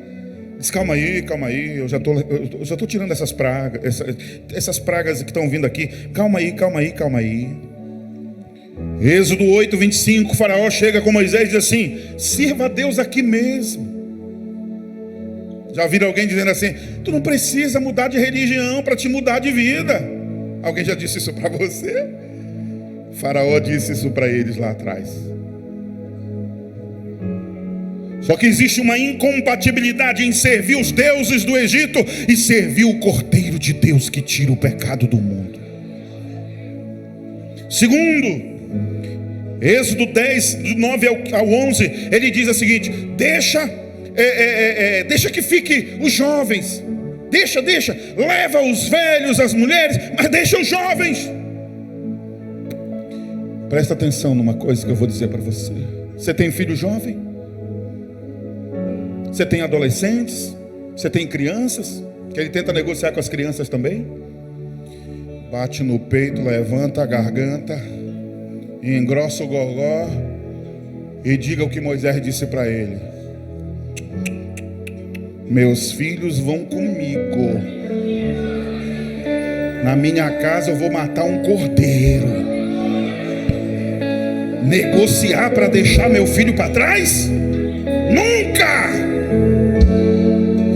diz: calma aí, eu já estou tirando essas pragas, essas pragas que estão vindo aqui. Calma aí. Êxodo 8:25, o faraó chega com Moisés e diz assim: sirva a Deus aqui mesmo. Já viram alguém dizendo assim: tu não precisa mudar de religião para te mudar de vida? Alguém já disse isso para você? O faraó disse isso para eles lá atrás. Só que existe uma incompatibilidade em servir os deuses do Egito e servir o Cordeiro de Deus que tira o pecado do mundo. Segundo, Êxodo 10, do 9 ao 11, ele diz o seguinte: deixa que fique os jovens, deixa, leva os velhos, as mulheres, mas deixa os jovens. Presta atenção numa coisa que eu vou dizer para você. Você tem filho jovem? Você tem adolescentes? Você tem crianças? Que ele tenta negociar com as crianças também? Bate no peito, levanta a garganta, engrossa o gogó e diga o que Moisés disse para ele: meus filhos vão comigo, na minha casa eu vou matar um cordeiro. Negociar para deixar meu filho para trás? Nunca!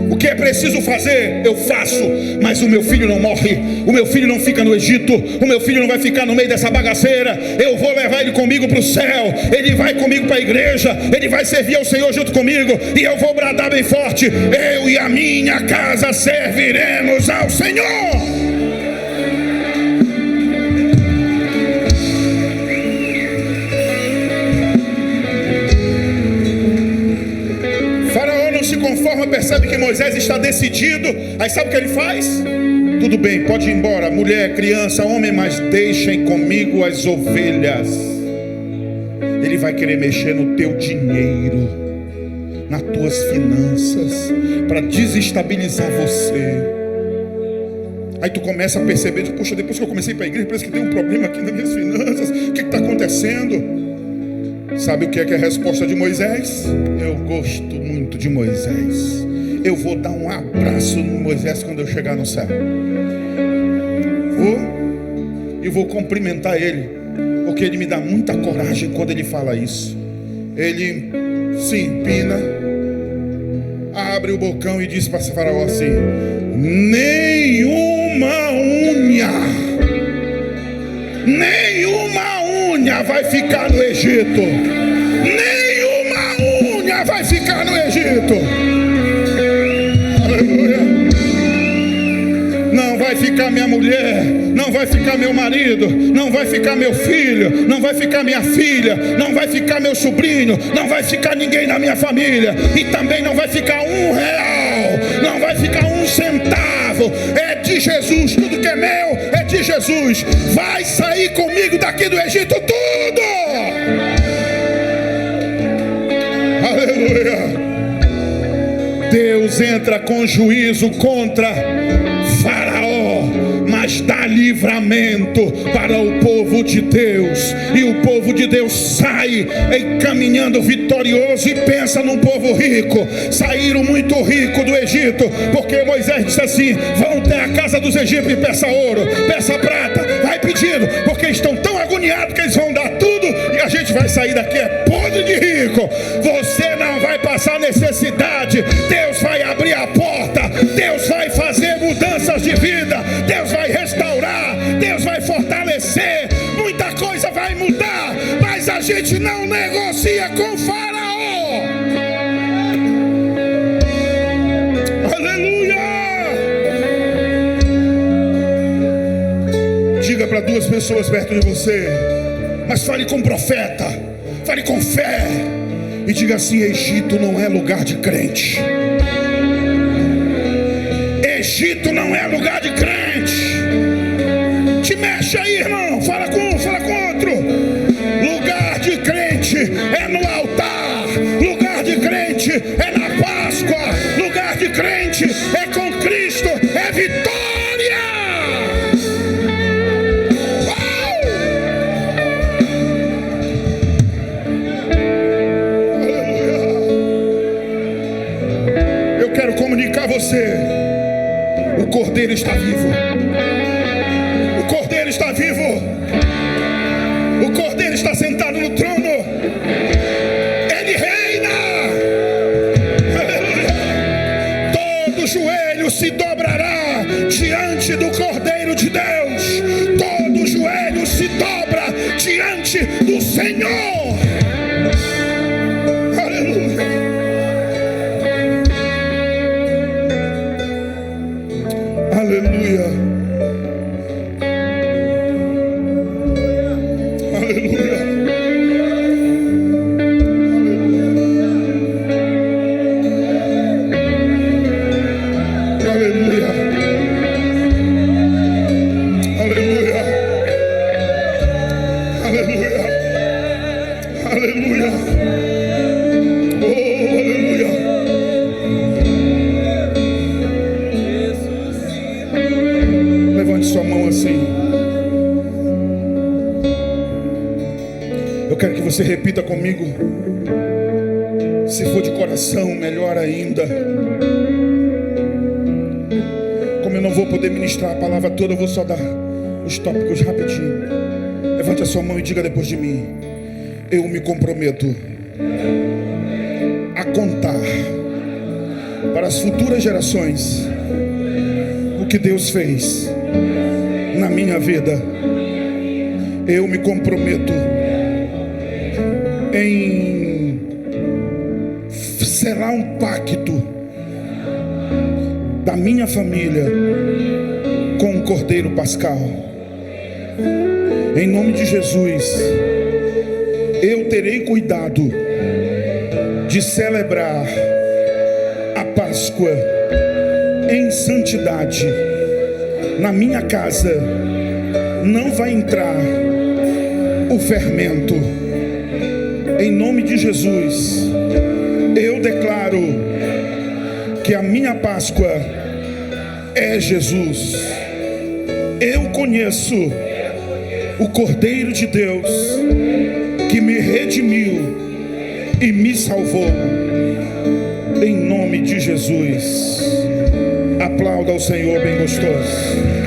O que é preciso fazer, eu faço, mas o meu filho não morre, o meu filho não fica no Egito, o meu filho não vai ficar no meio dessa bagaceira. Eu vou levar ele comigo para o céu, ele vai comigo para a igreja, ele vai servir ao Senhor junto comigo, e eu vou bradar bem forte: eu e a minha casa serviremos ao Senhor. Conforme percebe que Moisés está decidido, aí sabe o que ele faz? Tudo bem, pode ir embora, mulher, criança, homem, mas deixem comigo as ovelhas. Ele vai querer mexer no teu dinheiro, nas tuas finanças, para desestabilizar você. Aí tu começa a perceber, puxa, depois que eu comecei para a igreja, parece que tem um problema aqui nas minhas finanças. O que está acontecendo? Sabe o que é a resposta de Moisés? Eu gosto muito de Moisés. Eu vou dar um abraço no Moisés quando eu chegar no céu. Vou cumprimentar ele, porque ele me dá muita coragem quando ele fala isso. Ele se empina, abre o bocão e diz para Faraó assim: nenhuma unha vai ficar no Egito. Nenhuma unha vai ficar no Egito. Aleluia. Não vai ficar minha mulher, não vai ficar meu marido, não vai ficar meu filho, não vai ficar minha filha, não vai ficar meu sobrinho, não vai ficar ninguém na minha família, e também não vai ficar R$1, não vai ficar 1 centavo. É de Jesus, tudo que é meu é de Jesus. Vai sair comigo daqui do Egito tudo. Aleluia. Deus entra com juízo contra Faraó, mas dá livramento para o povo de Deus. E o povo de Deus sai caminhando vitorioso. E pensa num povo rico. Saíram muito rico do Egito, porque Moisés disse assim: vão até a casa dos egípcios e peça ouro, peça prata, vai pedindo, porque estão tão agoniados que eles vão dar tudo, e a gente vai sair daqui podre de rico. Você não vai passar necessidade. Deus vai abrir a porta, Deus vai fazer mudanças de vida, Deus vai restaurar, Deus vai fortalecer, muita coisa vai mudar, mas a gente não negocia com Faraó. Aleluia. Diga para 2 pessoas perto de você, mas fale com profeta, fale com fé, e diga assim: Egito não é lugar de crente. Egito não é lugar de crente. Te mexe aí, irmão. Fala com um, fala com outro. Lugar de crente é no altar. Lugar de crente é na Páscoa. Lugar de crente é com Cristo. É vitória. Aleluia. Eu quero comunicar a você: o Cordeiro está vivo. O Cordeiro está vivo. O Cordeiro está sentado no trono. Ele reina. Aleluia. Todo joelho se dobrará diante do Cordeiro de Deus. Todo joelho se dobra diante do Senhor. Aleluia. Aleluia. Aleluia. Aleluia. Aleluia. Aleluia. Aleluia. Oh, aleluia. Levante sua mão assim. Eu quero que você repita comigo. Se for de coração, melhor ainda. Como eu não vou poder ministrar a palavra toda, eu vou só dar os tópicos rapidinho. Levante a sua mão e diga depois de mim: eu me comprometo a contar para as futuras gerações o que Deus fez na minha vida. Eu me comprometo em selar um pacto da minha família com o Cordeiro Pascal. Em nome de Jesus, eu terei cuidado de celebrar a Páscoa em santidade. Na minha casa não vai entrar o fermento. Em nome de Jesus, eu declaro que a minha Páscoa é Jesus. Eu conheço o Cordeiro de Deus que me redimiu e me salvou. Em nome de Jesus. Aplauda ao Senhor bem gostoso.